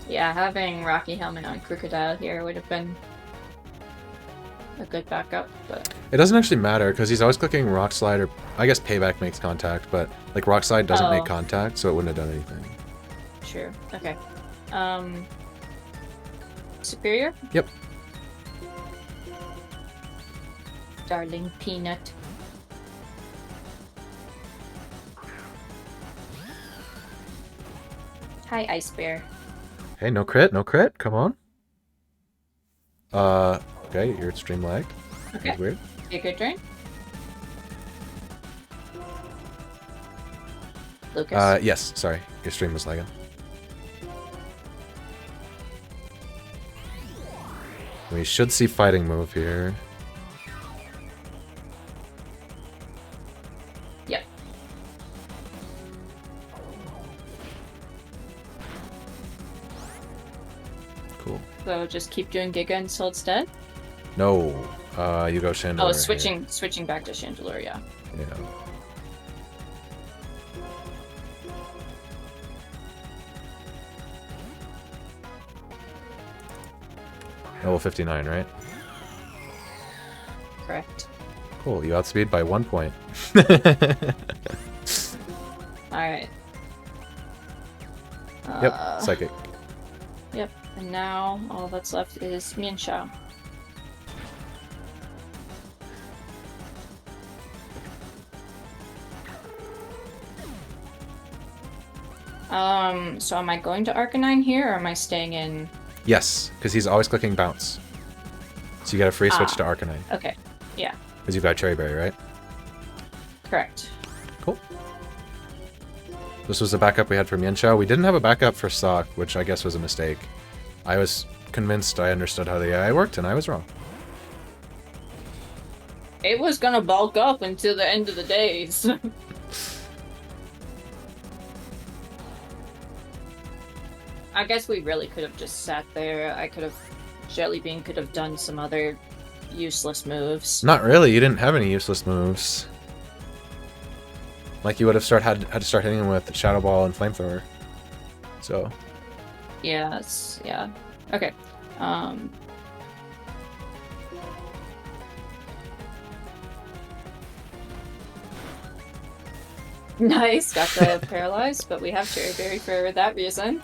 Yeah, having Rocky Helmet on Crocodile here would have been a good backup, but... It doesn't actually matter, because he's always clicking Rock Slide, or... I guess Payback makes contact, but, like, Rock Slide doesn't make contact, so it wouldn't have done anything. True. Okay. Superior? Yep. Darling Peanut. Hi, Ice Bear. Hey, no crit, come on. Okay, your stream lagged. Okay. That's weird. Be a good drain. Lucas? Yes, sorry. Your stream was lagging. We should see fighting move here. Yep. Cool. So just keep doing Giga until it's dead? No. You go Chandelure. Oh, switching back to Chandelure, yeah. Yeah. Level 59, right? Correct. Cool, you outspeed by 1 point. Alright. Yep, psychic. Yep, and now all that's left is Mianxiao. So am I going to Arcanine here, or am I staying in? Yes, because he's always clicking bounce. So you get a free switch to Arcanine. Okay, yeah. Because you've got Cherry Berry, right? Correct. Cool. This was the backup we had for Mianxiao. We didn't have a backup for Sock, which I guess was a mistake. I was convinced I understood how the AI worked, and I was wrong. It was gonna bulk up until the end of the days. I guess we really could have just sat there. Jellybean could have done some other useless moves. Not really. You didn't have any useless moves. Like you would have had to start hitting him with Shadow Ball and Flamethrower. So. Yes. Yeah. Okay. Nice. Got the paralyzed, but we have Cherry Berry for that reason.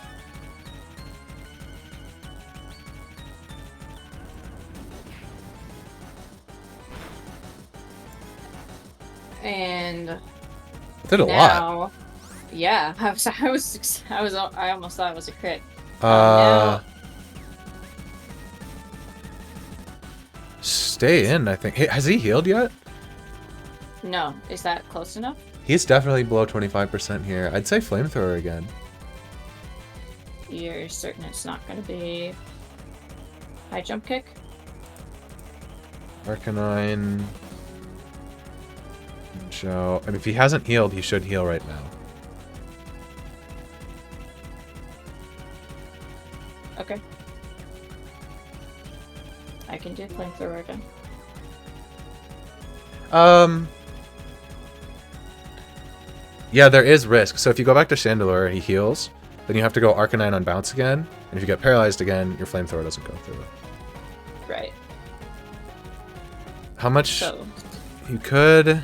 And did a lot. Yeah, I almost thought it was a crit. Stay in, I think. Hey, has he healed yet? No. Is that close enough? He's definitely below 25% here. I'd say Flamethrower again. You're certain it's not going to be high jump kick? Arcanine. Joe. I mean, if he hasn't healed, he should heal right now. Okay. I can do Flamethrower again. Yeah, there is risk. So if you go back to Chandelure, he heals. Then you have to go Arcanine on bounce again. And if you get paralyzed again, your Flamethrower doesn't go through. Right. How much you could...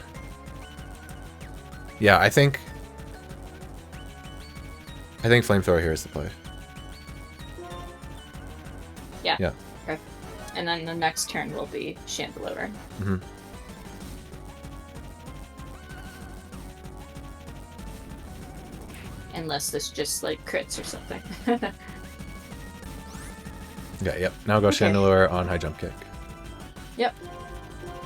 Yeah, I think Flamethrower here is the play. Yeah. Yeah. Okay. And then the next turn will be Chandelure. Mm-hmm. Unless this just like crits or something. Yeah, yep. Now go Chandelure on high jump kick. Yep.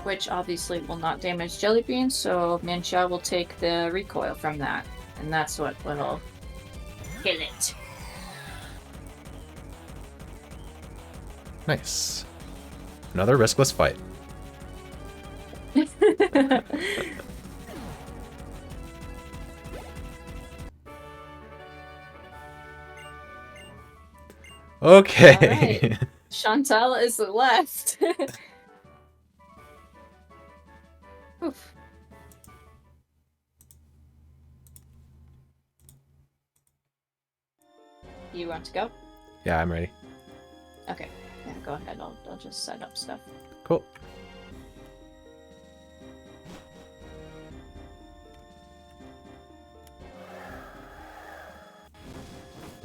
Which obviously will not damage Jellybean, so Mianxiao will take the recoil from that. And that's what will kill it. Nice. Another riskless fight. Okay. Right. Chantal is left. Oof. You want to go? Yeah, I'm ready. Okay. Yeah, go ahead. I'll just set up stuff. Cool.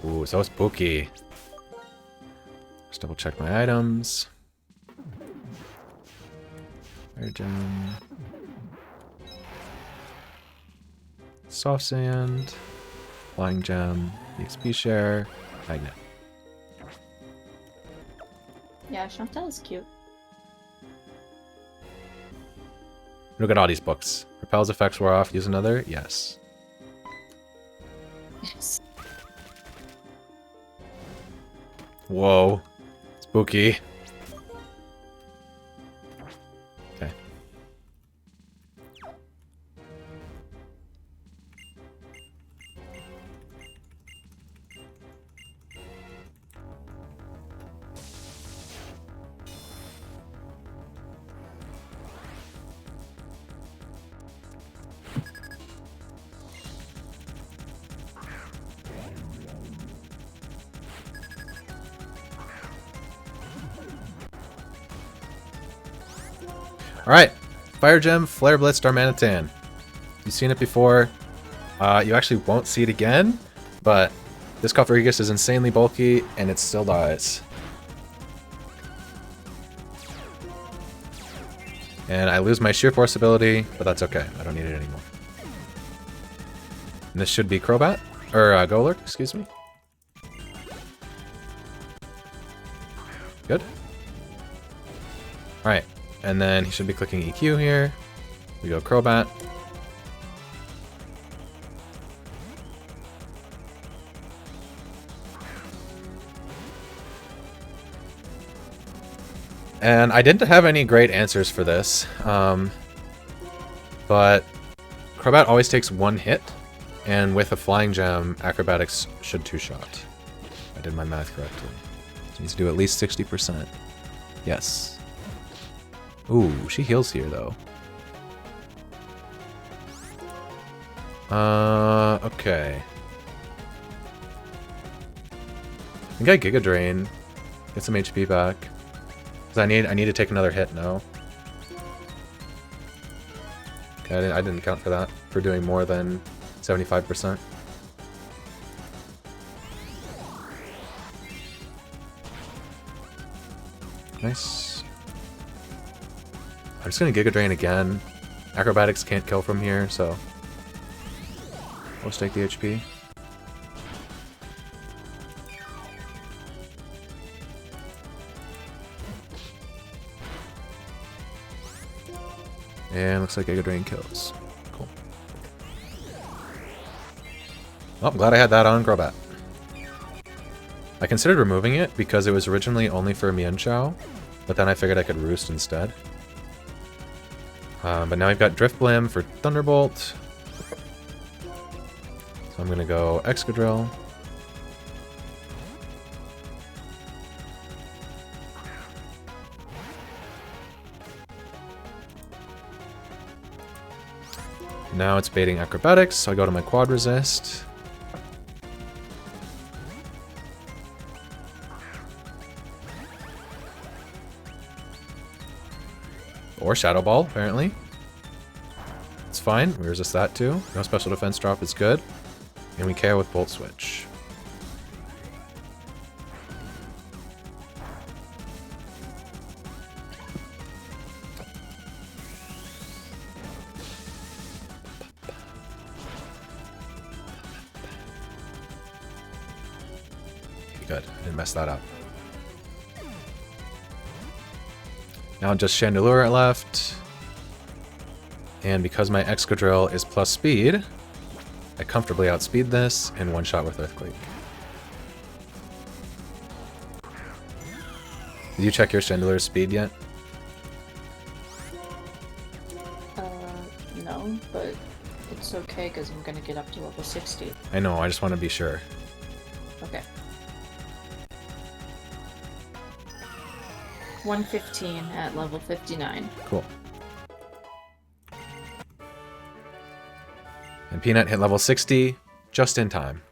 Ooh, so spooky. Just double check my items. Fire gem. Soft sand. Flying gem. EXP share. Magnet. Yeah, Chantal is cute. Look at all these books. Repel's effects wore off. Use another? Yes. Yes. Whoa. Spooky. Okay. Alright. Fire Gem, Flare Blitz, Darmanitan. You've seen it before. You actually won't see it again, but this Cofagrigus is insanely bulky, and it still dies. And I lose my Sheer Force ability, but that's okay. I don't need it anymore. And this should be Crobat, or Golurk, excuse me. Good. Alright, and then he should be clicking EQ here. We go Crobat. And I didn't have any great answers for this, but Crobat always takes one hit, and with a Flying Gem, Acrobatics should two-shot. I did my math correctly. So needs to do at least 60%. Yes. Ooh, she heals here, though. Okay. I think I Giga Drain. Get some HP back. Cause I need to take another hit now. Okay, I didn't count for that. For doing more than 75%. Nice. I'm just gonna Giga Drain again. Acrobatics can't kill from here, so we'll stake the HP. And looks like Giga Drain kills. Cool. Well, I'm glad I had that on Crobat. I considered removing it because it was originally only for Mienshao, but then I figured I could Roost instead. But now we've got Drift Blim for Thunderbolt. So I'm going to go Excadrill. Now it's baiting Acrobatics, so I go to my Quad Resist. Or Shadow Ball, apparently. It's fine, we resist that too. No special defense drop is good. And we KO with Bolt Switch. Good, I didn't mess that up. Now just Chandelure left. And because my Excadrill is plus speed, I comfortably outspeed this in one shot with Earthquake. Did you check your Chandelure's speed yet? No, but it's okay because I'm gonna get up to level 60. I know, I just want to be sure. Okay. 115 at level 59. Cool. And Peanut hit level 60 just in time.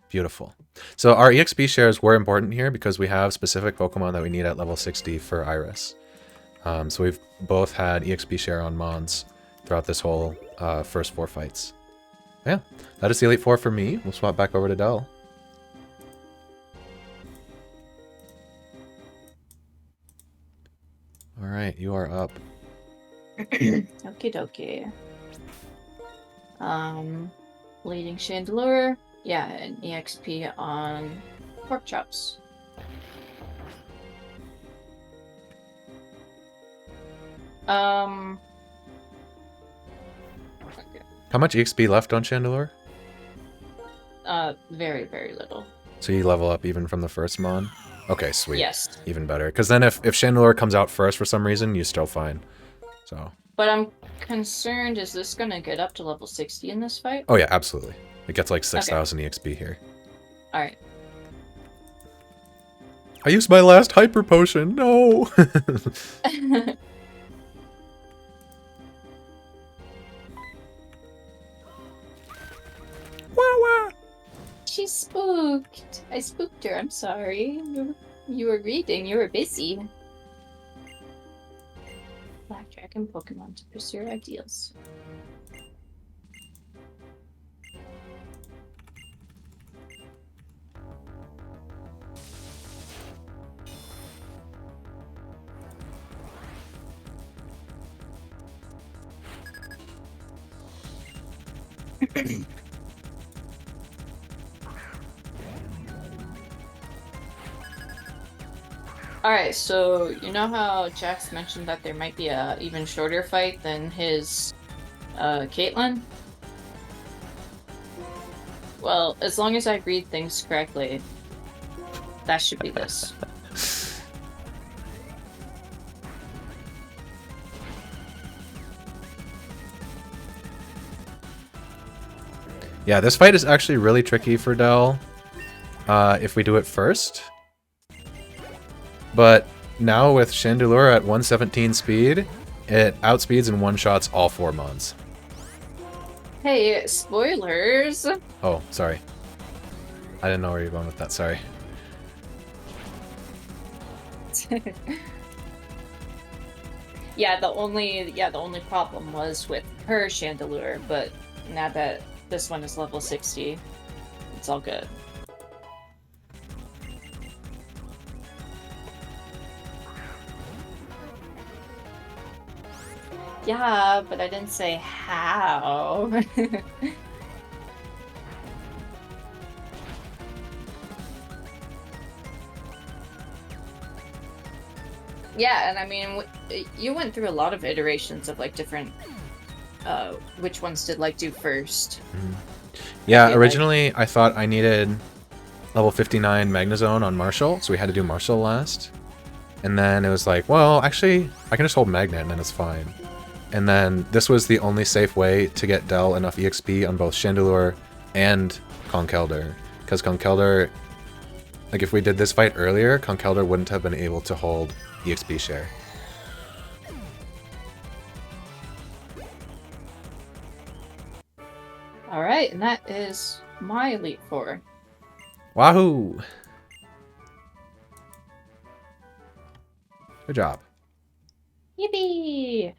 Beautiful. So our EXP shares were important here because we have specific Pokemon that we need at level 60 for Iris. So we've both had EXP share on Mons throughout this whole first 4 fights. Yeah, that is the Elite Four for me. We'll swap back over to Del. Alright, you are up. Okie dokie. Leading Chandelure. Yeah, an EXP on Pork Chops. Okay. How much EXP left on Chandelure? Very, very little. So you level up even from the first Mon? Okay, sweet. Yes. Even better. Because then if Chandelure comes out first for some reason, you're still fine. So. But I'm concerned, is this gonna get up to level 60 in this fight? Oh yeah, absolutely. It gets like 6,000 EXP here. Alright. I used my last Hyper Potion! No! She's spooked. I spooked her, I'm sorry. You were reading, you were busy. Black Dragon Pokemon to pursue your ideals. Alright, so you know how Jax mentioned that there might be a even shorter fight than his Caitlyn? Well, as long as I read things correctly, that should be this. Yeah, this fight is actually really tricky for Dell if we do it first. But now with Chandelure at 117 speed, it outspeeds and one-shots all 4 mons. Hey, spoilers! Oh, sorry. I didn't know where you were going with that, sorry. Yeah, the only problem was with her Chandelure, but now that this one is level 60, it's all good. Yeah, but I didn't say how. Yeah, and I mean, you went through a lot of iterations of like different, which ones did like do first. Yeah, originally I thought I needed level 59 Magnezone on Marshall, so we had to do Marshall last. And then it was like, well, actually, I can just hold Magnet and then it's fine. And then this was the only safe way to get Dell enough EXP on both Chandelure and Conkeldurr. Because Conkeldurr, like if we did this fight earlier, Conkeldurr wouldn't have been able to hold EXP share. Alright, and that is my Elite Four. Wahoo! Good job. Yippee!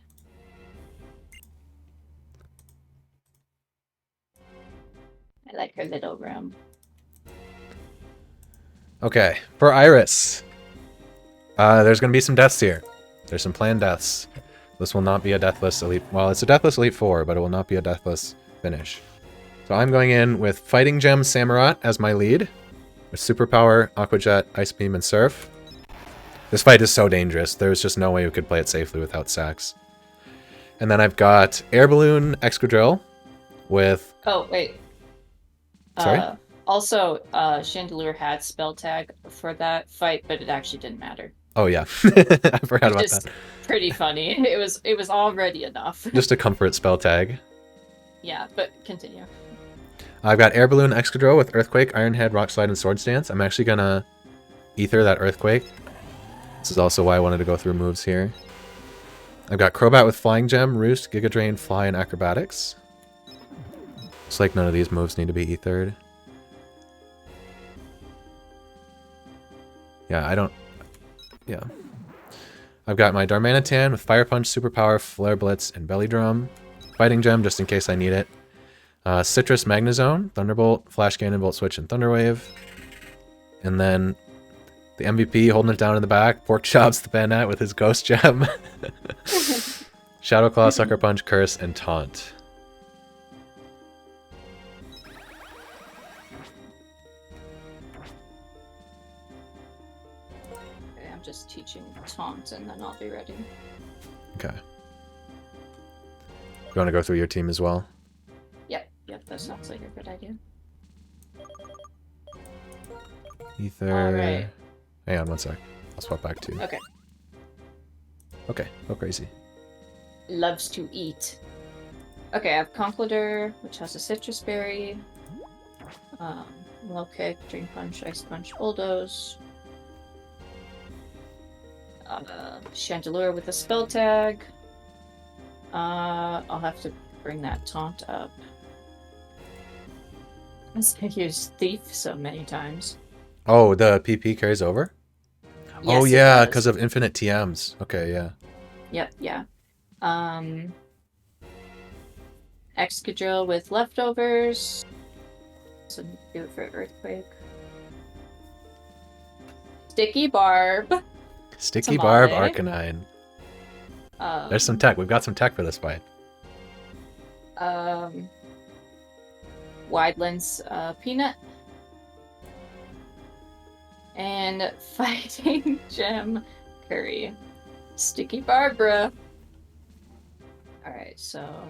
I like her little room. Okay, for Iris. There's going to be some deaths here. There's some planned deaths. This will not be a deathless Elite... Well, it's a deathless Elite 4, but it will not be a deathless finish. So I'm going in with Fighting Gem Samurott as my lead. With Superpower, Aqua Jet, Ice Beam, and Surf. This fight is so dangerous. There's just no way we could play it safely without sacks. And then I've got Air Balloon Excadrill with... Oh, wait. Sorry? Also, Chandelure had spell tag for that fight, but it actually didn't matter. Oh yeah, I forgot about that. Pretty funny. It was already enough. Just a comfort spell tag. Yeah, but continue. I've got Air Balloon Excadrill with Earthquake, Iron Head, Rock Slide, and Swords Dance. I'm actually gonna Ether that Earthquake. This is also why I wanted to go through moves here. I've got Crobat with Flying Gem, Roost, Giga Drain, Fly, and Acrobatics. Looks like none of these moves need to be ethered. Yeah, I don't... Yeah. I've got my Darmanitan with Fire Punch, Superpower, Flare Blitz, and Belly Drum. Fighting Gem, just in case I need it. Citrus Magnezone, Thunderbolt, Flash Cannon, Volt Switch, and Thunder Wave. And then the MVP holding it down in the back. Pork Chops the Banette with his Ghost Gem. Shadow Claw, Sucker Punch, Curse, and Taunt. Okay, I'm just teaching Taunt and then I'll be ready. Okay. You want to go through your team as well? Yep, that sounds like a good idea. Ether. Alright. Hang on one sec. I'll swap back to you. Okay. Okay, go crazy. Loves to eat. Okay, I have Conkeldurr, which has a Citrus Berry. Low Kick, Dream Punch, Ice Punch, Bulldoze. Chandelure with a Spell Tag. I'll have to bring that Taunt up. I used Thief so many times. Oh, the PP carries over? Yes, oh yeah, because of infinite TMs. Okay, yeah. Yep, yeah. Excadrill with Leftovers. So do it for Earthquake. Sticky Barb. Sticky Tamale. Barb Arcanine. There's some tech. We've got some tech for this fight. Widelands Peanut. And Fighting Gem Curry. Sticky Barbara. Alright, so...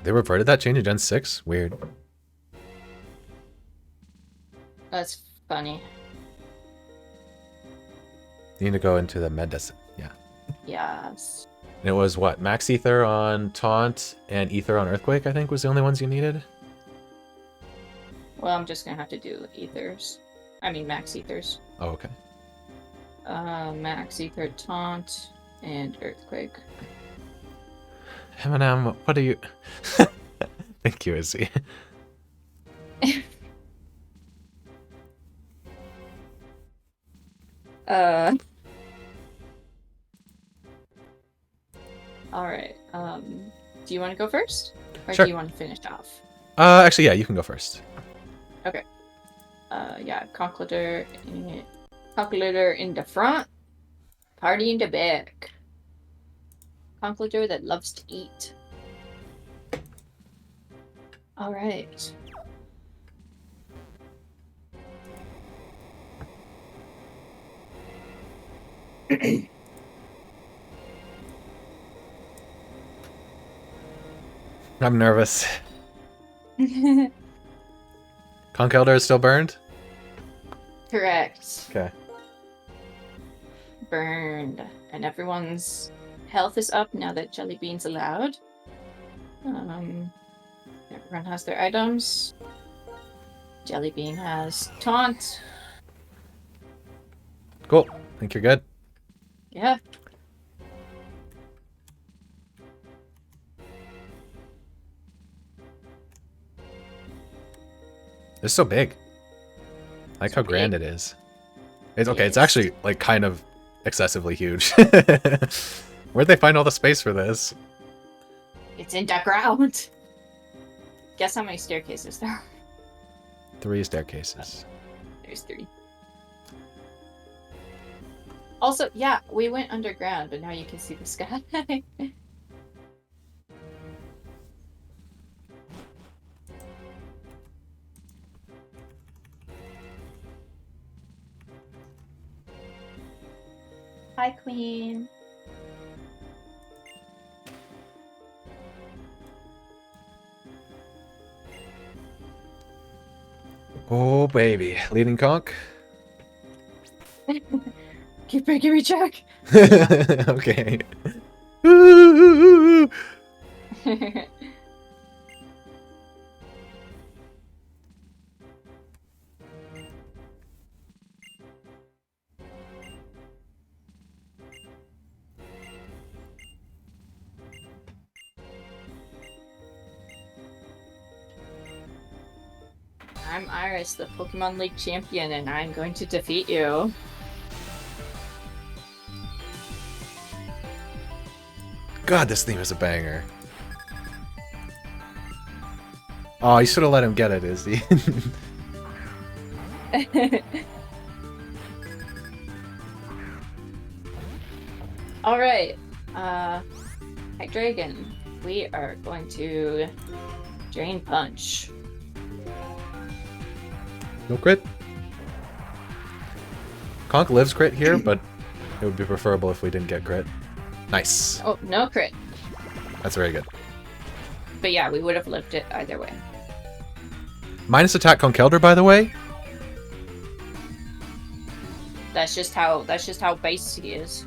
They reverted that change to Gen 6? Weird. That's funny. You need to go into the medicine. Yeah. Yes. And it was what? Max Ether on Taunt and Ether on Earthquake, I think, was the only ones you needed? Well, I'm just gonna have to do Ethers. I mean, Max Ethers. Oh, okay. Max Ether, Taunt, and Earthquake. Eminem, what are you... Thank you, Izzy. Alright, do you want to go first? Or Sure. do you want to finish off? Actually, yeah, you can go first. Okay. Yeah, calculator in the front, party in the back. Calculator that loves to eat. Alright. I'm nervous. Conch Elder is still burned? Correct. Okay. Burned. And everyone's health is up now that Jelly Bean's allowed. Everyone has their items. Jelly Bean has Taunt. Cool. Think you're good? Yeah. It's so big. I like So how grand big. it is. It's okay, it's Yes. actually like kind of excessively huge. Where'd they find all the space for this? It's in the ground. Guess how many staircases there are? 3 staircases. There's 3. Also, yeah, we went underground, but now you can see the sky. Hi, Queen. Oh baby. Leading conch? Keep making me check. Okay. Ooh. I'm Iris, the Pokemon League champion, and I'm going to defeat you. God, this theme is a banger. Oh, you should have let him get it, Izzy. Alright. Hi, Dragon. We are going to Drain Punch. No crit? Conch lives crit here, but it would be preferable if we didn't get crit. Nice. Oh, no crit. That's very good. But yeah, we would have lived it either way. Minus attack Conch Elder, by the way. That's just how base he is.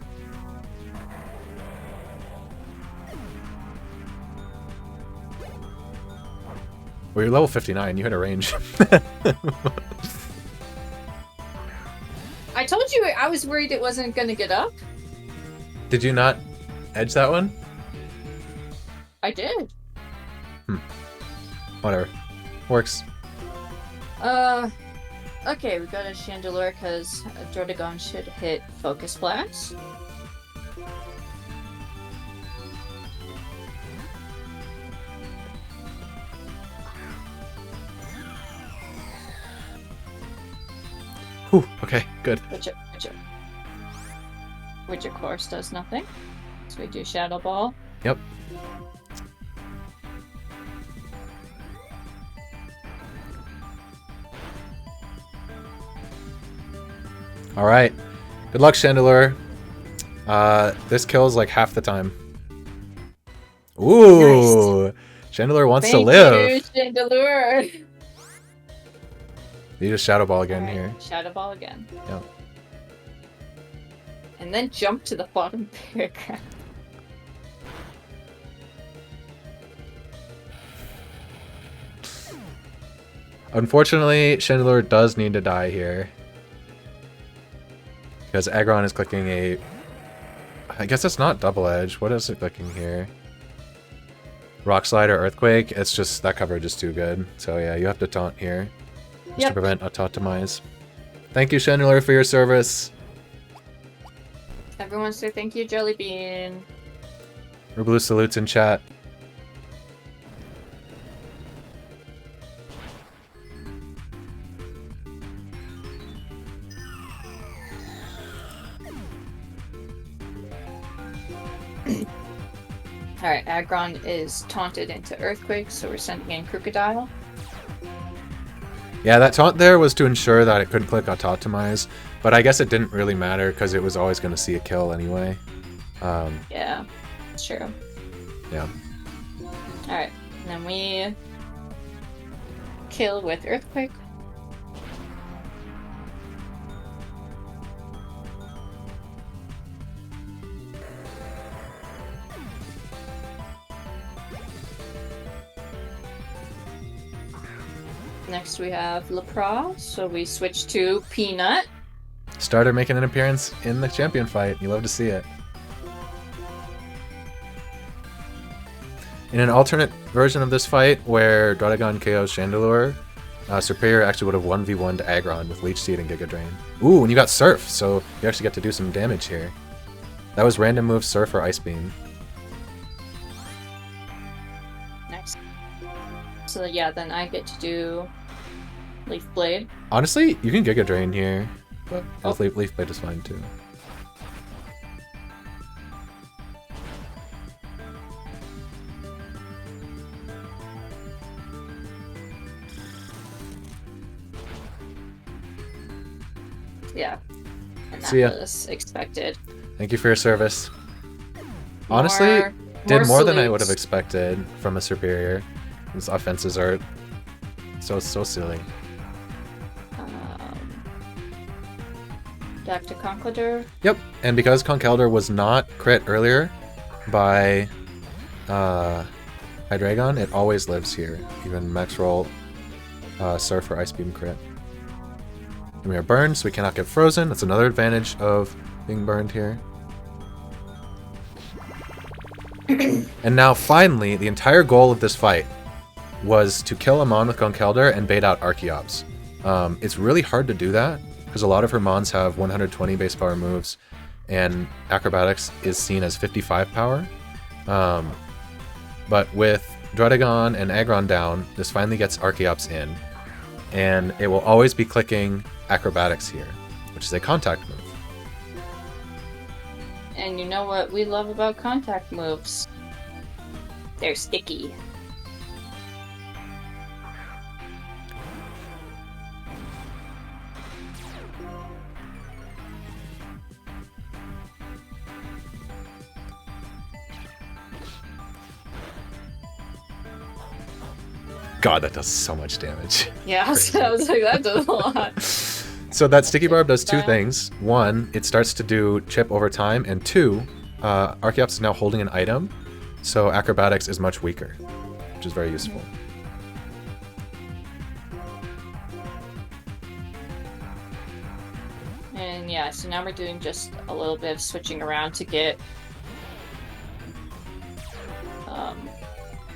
Well, you're level 59. You hit a range. I told you I was worried it wasn't gonna get up. Did you not edge that one? I did. Whatever. Works. Okay, we got a Chandelure because Jordagon should hit Focus Blast. Whew, okay, good. Which of course does nothing. So we do Shadow Ball. Yep. All right. Good luck, Chandelure. This kills like half the time. Ooh. Nice. Chandelure wants to live. Thank you, Chandelure. You just Shadow Ball again here. Shadow Ball again. Yep. And then jump to the bottom paragraph. Unfortunately, Chandelure does need to die here. Because Aggron is clicking a... I guess it's not Double Edge. What is it clicking here? Rock Slide or Earthquake? It's just... that coverage is too good. So yeah, you have to taunt here. Just to prevent a Tauntamize. Thank you, Chandelure, for your service. Everyone say thank you, Jellybean. Rublu salutes in chat. Alright, Aggron is taunted into Earthquake, so we're sending in Crocodile. Yeah, that taunt there was to ensure that it couldn't click Autotomize, but I guess it didn't really matter because it was always going to see a kill anyway. Yeah, it's true. Yeah. Alright, and then we kill with Earthquake. Next we have Lepra, so we switch to Peanut. Starter making an appearance in the champion fight. You love to see it. In an alternate version of this fight, where Draudigon KOs Chandelure, Superior actually would have 1v1'd Aggron with Leech Seed and Giga Drain. Ooh, and you got Surf, so you actually get to do some damage here. That was random move Surf or Ice Beam. Next. So yeah, then I get to do Leaf Blade. Honestly, you can Giga Drain here, but Leaf Blade is fine too. Yeah, and that See ya. was expected. Thank you for your service. Honestly, did more than I would have expected from a Superior. His offenses are so silly. Back to Conkeldurr. Yep, and because Conkeldurr was not crit earlier by Hydreigon, it always lives here. Even max roll Surf or Ice Beam crit. And we are burned, so we cannot get frozen. That's another advantage of being burned here. And now, finally, the entire goal of this fight was to kill Amon with Conkeldurr and bait out Archeops. It's really hard to do that, because a lot of her Mons have 120 base power moves, and Acrobatics is seen as 55 power. But with Draudigon and Aggron down, this finally gets Archeops in, and it will always be clicking Acrobatics here, which is a contact move. And you know what we love about contact moves? They're sticky. God, that does so much damage. Yeah, I was like, that does a lot. So that Sticky Barb does two things. One, it starts to do chip over time, and two, Archeops is now holding an item, so Acrobatics is much weaker, which is very useful. And yeah, so now we're doing just a little bit of switching around to get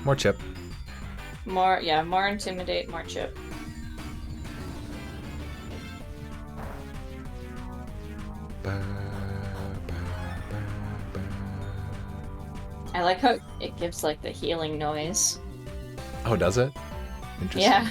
More chip. more Intimidate, more chip. I like how it gives like the healing noise. Oh, does it? Interesting. Yeah.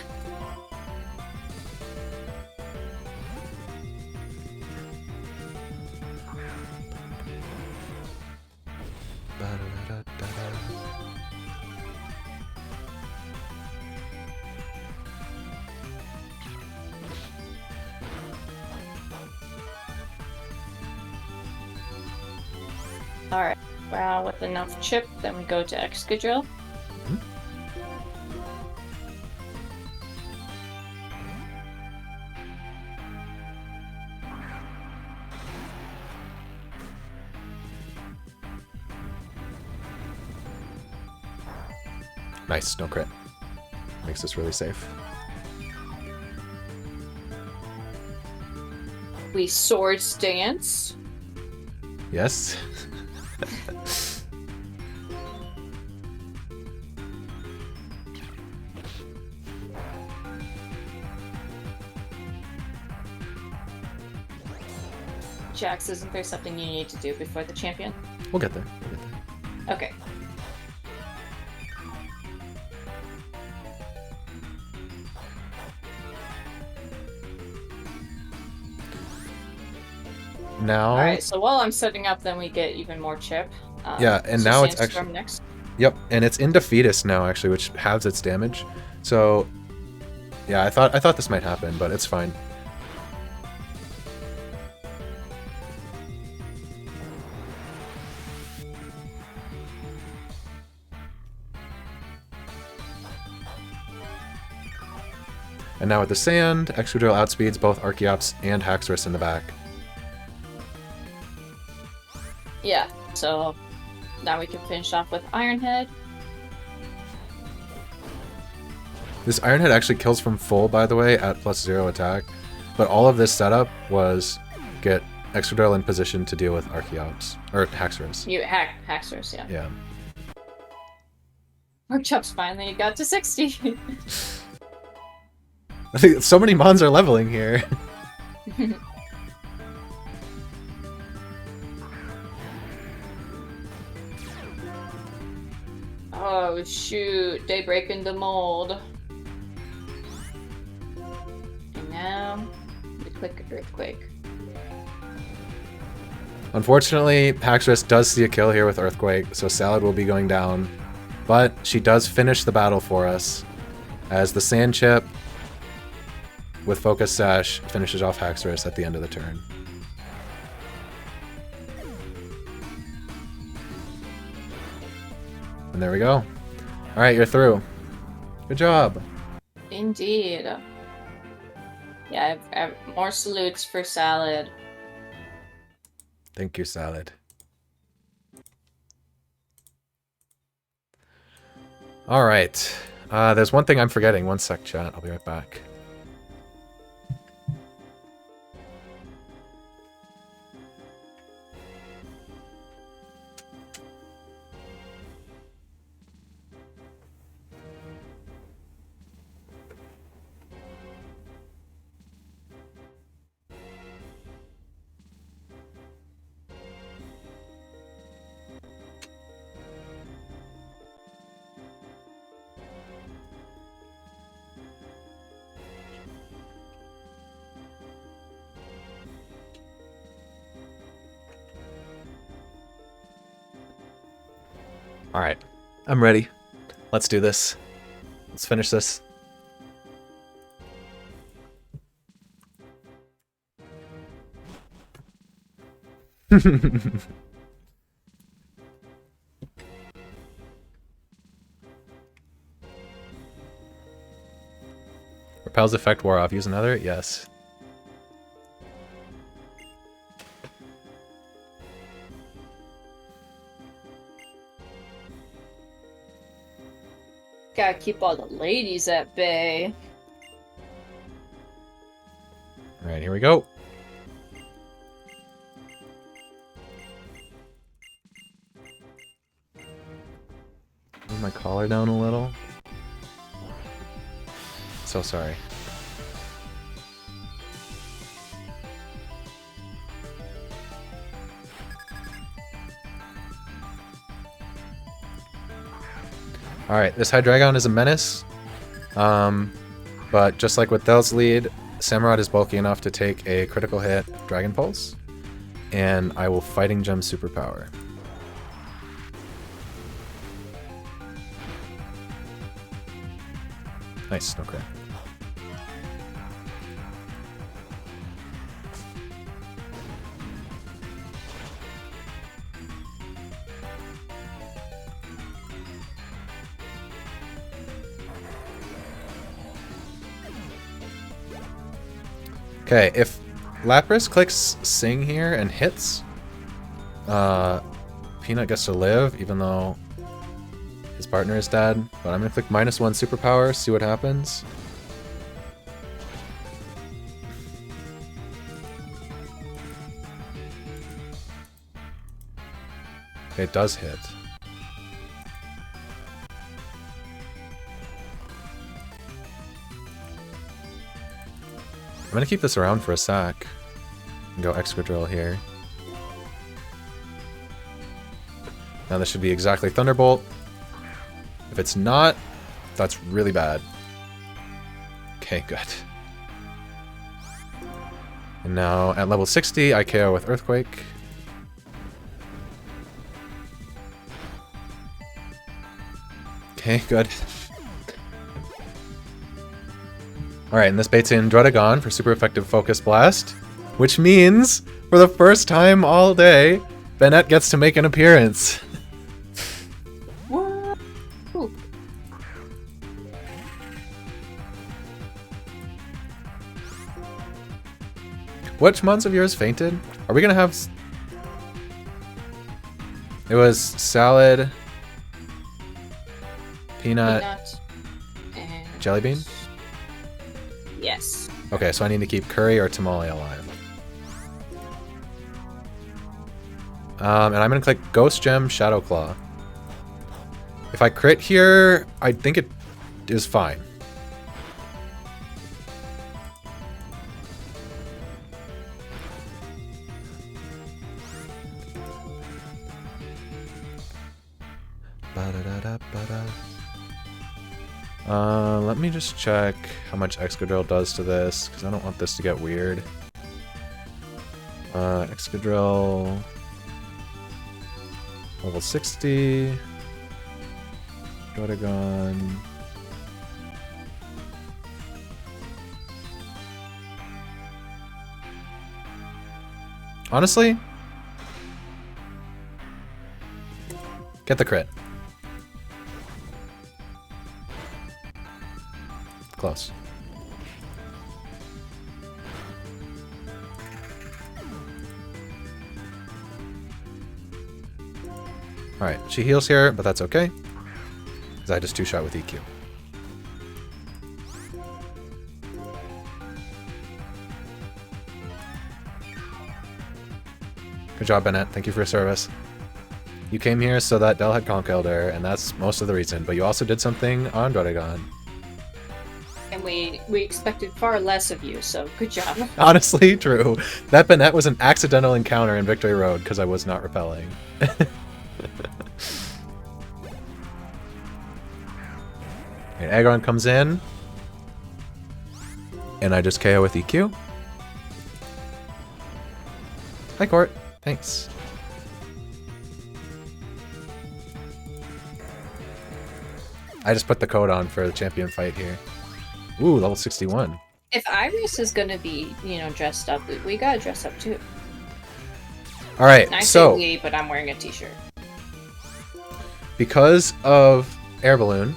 Alright. Well, with enough chip, then we go to Excadrill. Nice, no crit. Makes this really safe. We Swords Dance. Yes. Jax, isn't there something you need to do before the champion? We'll get there. Okay. Now. Alright, so while I'm setting up, then we get even more chip. Yeah, and now it's actually. Sandstorm next. Yep, and it's into Fetus now actually, which halves its damage. So, yeah, I thought this might happen, but it's fine. And now with the sand, Excadrill outspeeds both Archeops and Haxorus in the back. Yeah, so now we can finish off with Ironhead. This Ironhead actually kills from full, by the way, at +0 attack. But all of this setup was get Excadrill in position to deal with Archeops. Or Haxorus. Haxorus, yeah. Yeah. Archeops finally got to 60. I think so many Mons are leveling here. Oh shoot, Daybreak in the mold. And now, the quick Earthquake. Unfortunately, Haxorus does see a kill here with Earthquake, so Salad will be going down. But she does finish the battle for us, as the Sand Chip with Focus Sash finishes off Haxorus at the end of the turn. And there we go. Alright, you're through. Good job. Indeed. Yeah, I have more salutes for Salad. Thank you, Salad. Alright. There's one thing I'm forgetting. One sec, chat. I'll be right back. Alright, I'm ready. Let's do this. Let's finish this. Repel's effect wore off. Use another? Yes. Gotta keep all the ladies at bay. Alright, here we go. Move my collar down a little. So sorry. Alright, this Hydreigon is a menace. But just like with Del's lead, Samurott is bulky enough to take a critical hit Dragon Pulse. And I will Fighting Gem Superpower. Nice, no crit. Okay, if Lapras clicks Sing here and hits, Peanut gets to live, even though his partner is dead. But I'm gonna click -1 superpower, see what happens. Okay, it does hit. I'm gonna keep this around for a sec. And go Excadrill here. Now this should be exactly Thunderbolt. If it's not, that's really bad. Okay, good. And now at level 60, I KO with Earthquake. Okay, good. Alright, and this baits in Druddigon for super effective Focus Blast, which means, for the first time all day, Bennett gets to make an appearance. What? Ooh. Which mons of yours fainted? Are we gonna have... It was Salad, Peanut, And... Jelly Bean? Yes. Okay, so I need to keep Curry or Tamale alive. And I'm gonna click Ghost Gem, Shadow Claw. If I crit here, I think it is fine. Let me just check how much Excadrill does to this, because I don't want this to get weird. Excadrill... Level 60... Druddigon... Honestly? Get the crit. Close. Alright, she heals here, but that's okay. Because I just two-shot with EQ. Good job, Bennett. Thank you for your service. You came here so that Dell had Conch Elder, and that's most of the reason. But you also did something on Druddigon. And we expected far less of you, so good job. Honestly, true. That Bennett was an accidental encounter in Victory Road because I was not repelling. And Aggron comes in. And I just KO with EQ. Hi, Court. Thanks. I just put the code on for the champion fight here. Ooh, level 61. If Iris is gonna be, dressed up, we gotta dress up too. Alright, I so... say we, but I'm wearing a t-shirt. Because of Air Balloon,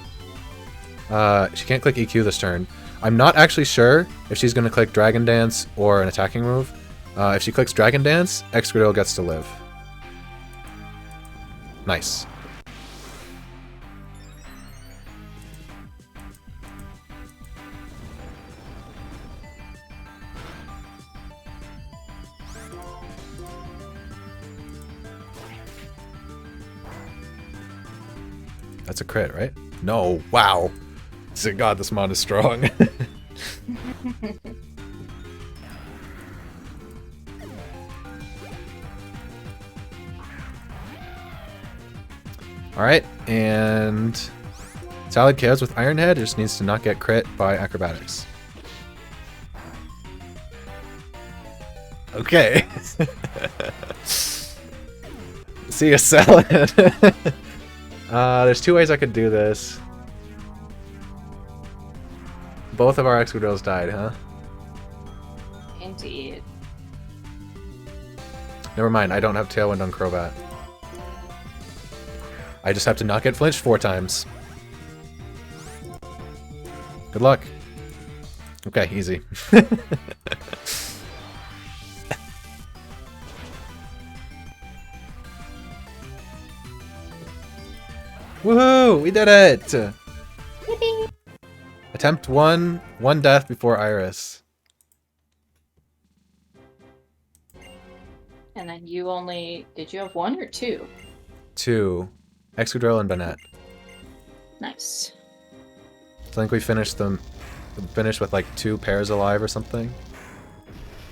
she can't click EQ this turn. I'm not actually sure if she's going to click Dragon Dance or an attacking move. If she clicks Dragon Dance, Excadrill gets to live. Nice. That's a crit, right? No, wow. God, this mod is strong. Alright, and Salad KOs with Iron Head, just needs to not get crit by Acrobatics. Okay. See ya, Salad. There's two ways I could do this. Both of our Excadrills died, huh? Indeed. Never mind, I don't have Tailwind on Crobat. I just have to not get flinched 4 times. Good luck. Okay, easy. Woohoo! We did it! Yippee! Attempt 1, 1 death before Iris. And then you only... Did you have 1 or 2? 2. Excadrill and Banette. Nice. I think we finished them. Finished with like 2 pairs alive or something.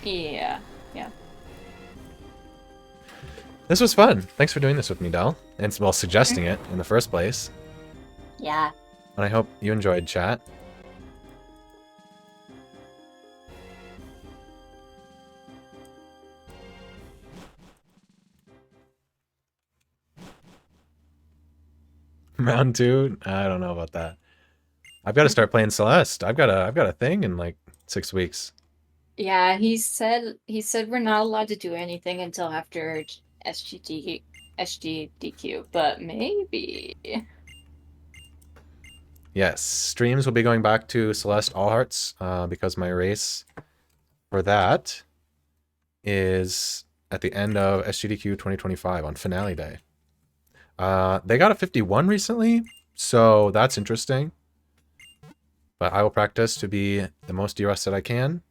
Yeah. Yeah. This was fun. Thanks for doing this with me, Del. And well, suggesting it in the first place. Yeah. And I hope you enjoyed, chat. Round 2? I don't know about that. I've got to start playing Celeste. I've got a thing in like 6 weeks. Yeah, he said we're not allowed to do anything until after SGDQ, but maybe. Yes, streams will be going back to Celeste All Hearts because my race for that is at the end of SGDQ 2025 on finale day. They got a 51 recently, so that's interesting. But I will practice to be the most DRS that I can,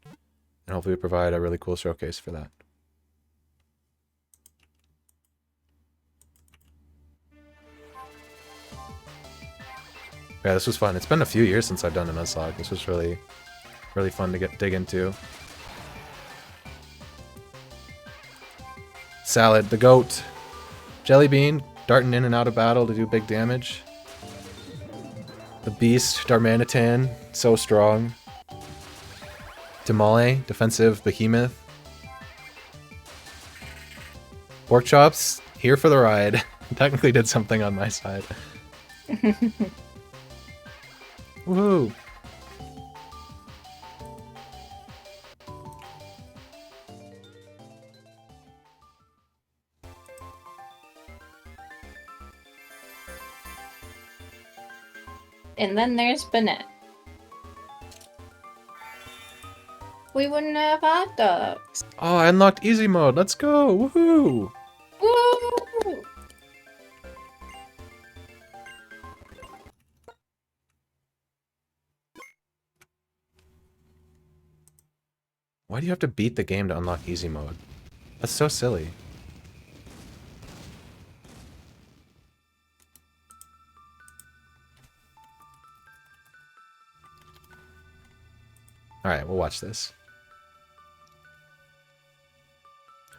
and hopefully provide a really cool showcase for that. Yeah, this was fun. It's been a few years since I've done a Nuzlocke. This was really fun to dig into. Salad, the goat. Jellybean, darting in and out of battle to do big damage. The beast, Darmanitan, so strong. Tamale, defensive behemoth. Pork chops, here for the ride. Technically did something on my side. Woohoo! And then there's Banette. We wouldn't have hot dogs. Oh, I unlocked easy mode. Let's go! Woohoo! Woo! Why do you have to beat the game to unlock easy mode? That's so silly. Alright, we'll watch this.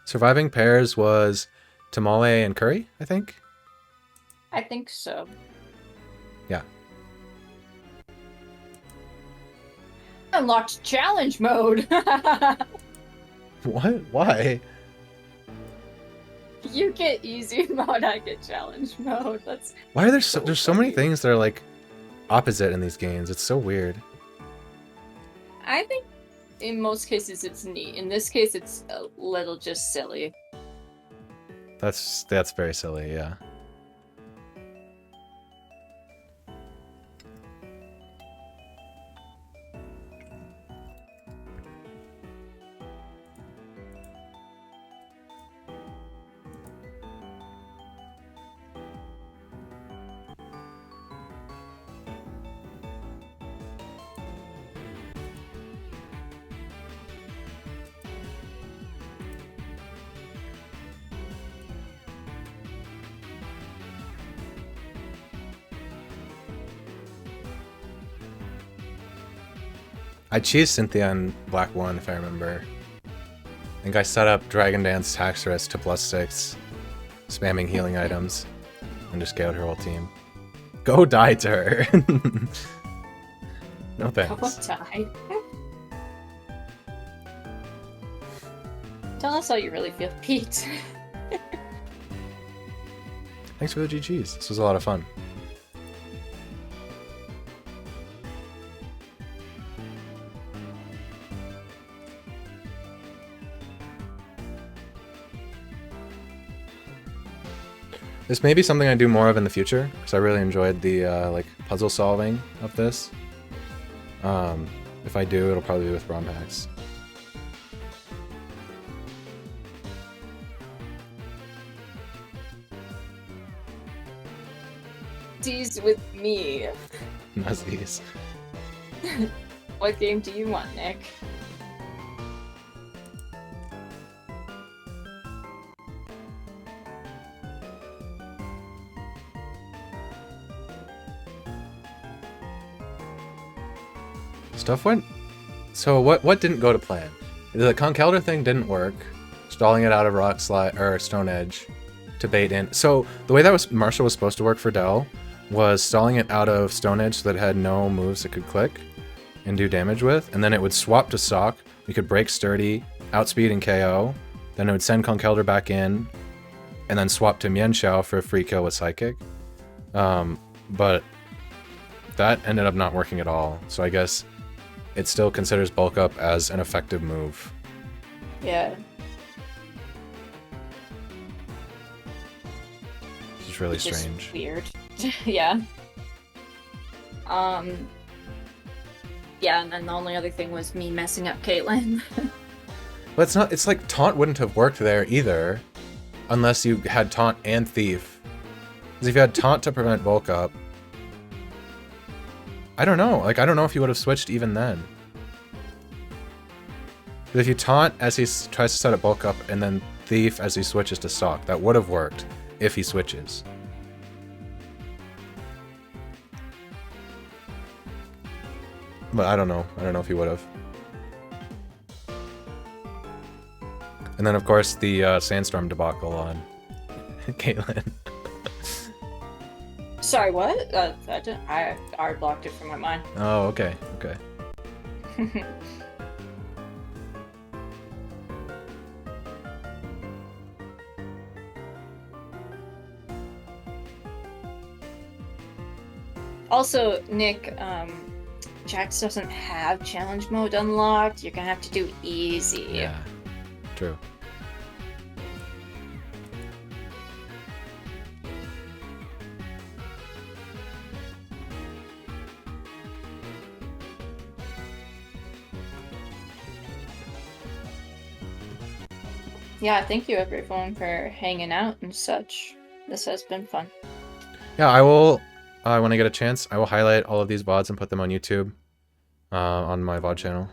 Surviving pairs was Tamale and Curry, I think? I think so. Yeah. Unlocked challenge mode. What? Why? You get easy mode, I get challenge mode. That's Why are there there's so many things that are like opposite in these games? It's so weird. I think in most cases it's neat. In this case it's a little just silly. That's very silly, yeah. I cheesed Cynthia on Black 1, if I remember. I think I set up Dragon Dance Tax Risk to +6, spamming healing items, and just scaled her whole team. Go die to her! No thanks. Don't die. Tell us how you really feel, Pete. Thanks for the GGs. This was a lot of fun. This may be something I do more of in the future, because I really enjoyed the like puzzle solving of this. If I do, it'll probably be with ROM hacks. Tease with me. Nuzzies. What game do you want, Nick? Stuff went... So what didn't go to plan? The Conkeldurr thing didn't work. Stalling it out of Rock Slide or Stone Edge to bait in. So the way that Marshall was supposed to work for Dell was stalling it out of Stone Edge so that it had no moves it could click and do damage with, and then it would swap to Sock. We could break Sturdy, outspeed and KO. Then it would send Conkeldurr back in, and then swap to Mienshao for a free kill with Psychic. But that ended up not working at all. So I guess it still considers Bulk Up as an effective move. Yeah. It's really Which is strange. weird. Yeah. Yeah, and then the only other thing was me messing up Caitlyn. But it's not. It's like Taunt wouldn't have worked there either, unless you had Taunt and Thief. Because if you had Taunt to prevent Bulk Up, I don't know. Like I don't know if you would have switched even then. But if you Taunt as he tries to set up Bulk Up, and then Thief as he switches to Sock, that would have worked if he switches. But I don't know. I don't know if he would have. And then, of course, the Sandstorm debacle on Caitlyn. Sorry, what? I already blocked it from my mind. Oh, okay. Okay. Also, Nick, Jax doesn't have challenge mode unlocked. You're gonna have to do easy. Yeah. True. Yeah, thank you everyone for hanging out and such. This has been fun. Yeah, I will, when I get a chance, I will highlight all of these VODs and put them on YouTube, on my VOD channel.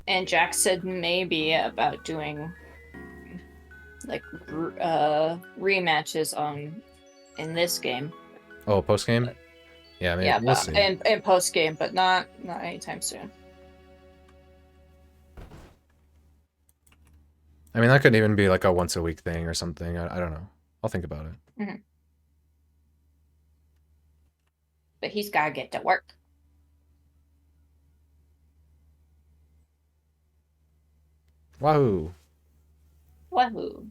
And Jack said maybe about doing like rematches in this game. Oh, post game? Yeah, maybe Yeah, we'll see. and post game, but not anytime soon. I mean, that could even be like a once a week thing or something. I don't know. I'll think about it. Mm-hmm. But he's gotta get to work. Wahoo! Wahoo!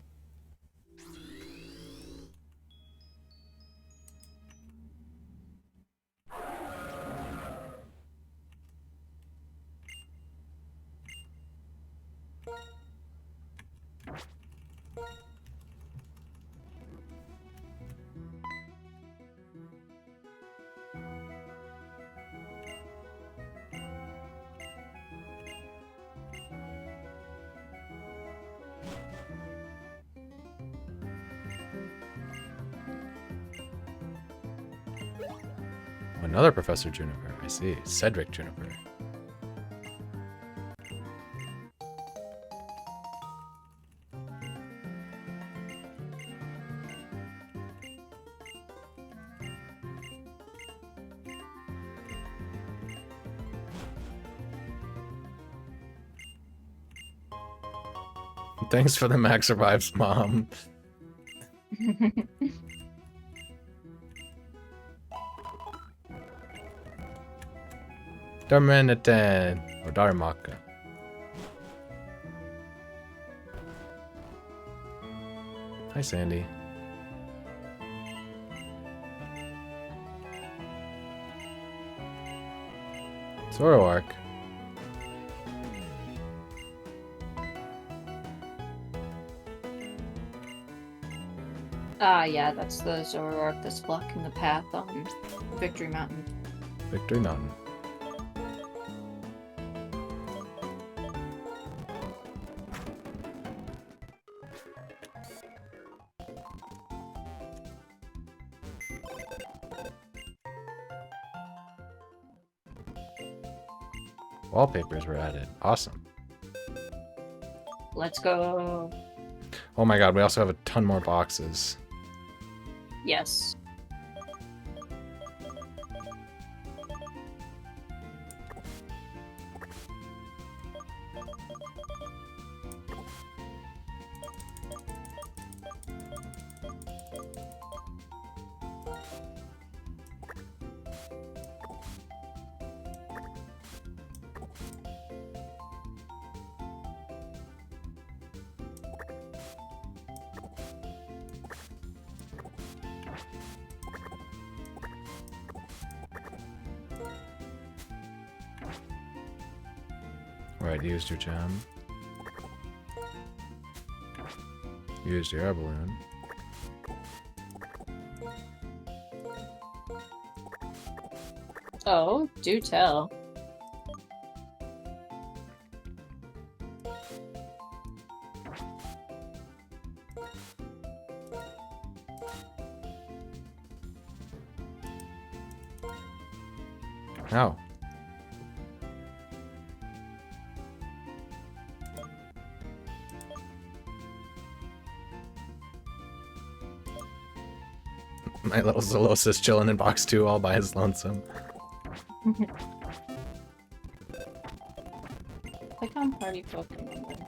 Another Professor Juniper. I see. Cedric Juniper. Thanks for the Max Revives, Mom. Darmanitan or Darmaka. Hi, Sandy. Zoroark. Yeah, that's the Zoroark that's blocking the path on Victory Mountain. Victory Mountain. Wallpapers were added. Awesome. Let's go. Oh my god, we also have a ton more boxes. Yes. Right, used your gem. Used your air balloon. Oh, do tell. Oh. My little Zolosis chilling in box 2 all by his lonesome. Click on party Pokemon.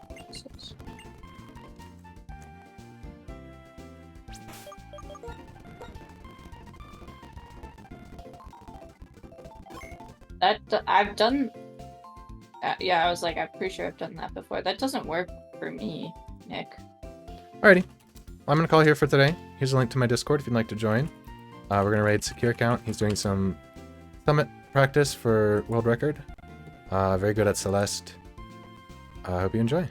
I've done. Yeah, I was like, I'm pretty sure I've done that before. That doesn't work for me, Nick. Alrighty. I'm going to call it here for today. Here's a link to my Discord if you'd like to join. We're going to raid Secure Account. He's doing some summit practice for world record. Very good at Celeste. I hope you enjoy.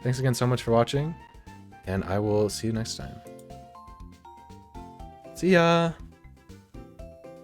Thanks again so much for watching, and I will see you next time. See ya!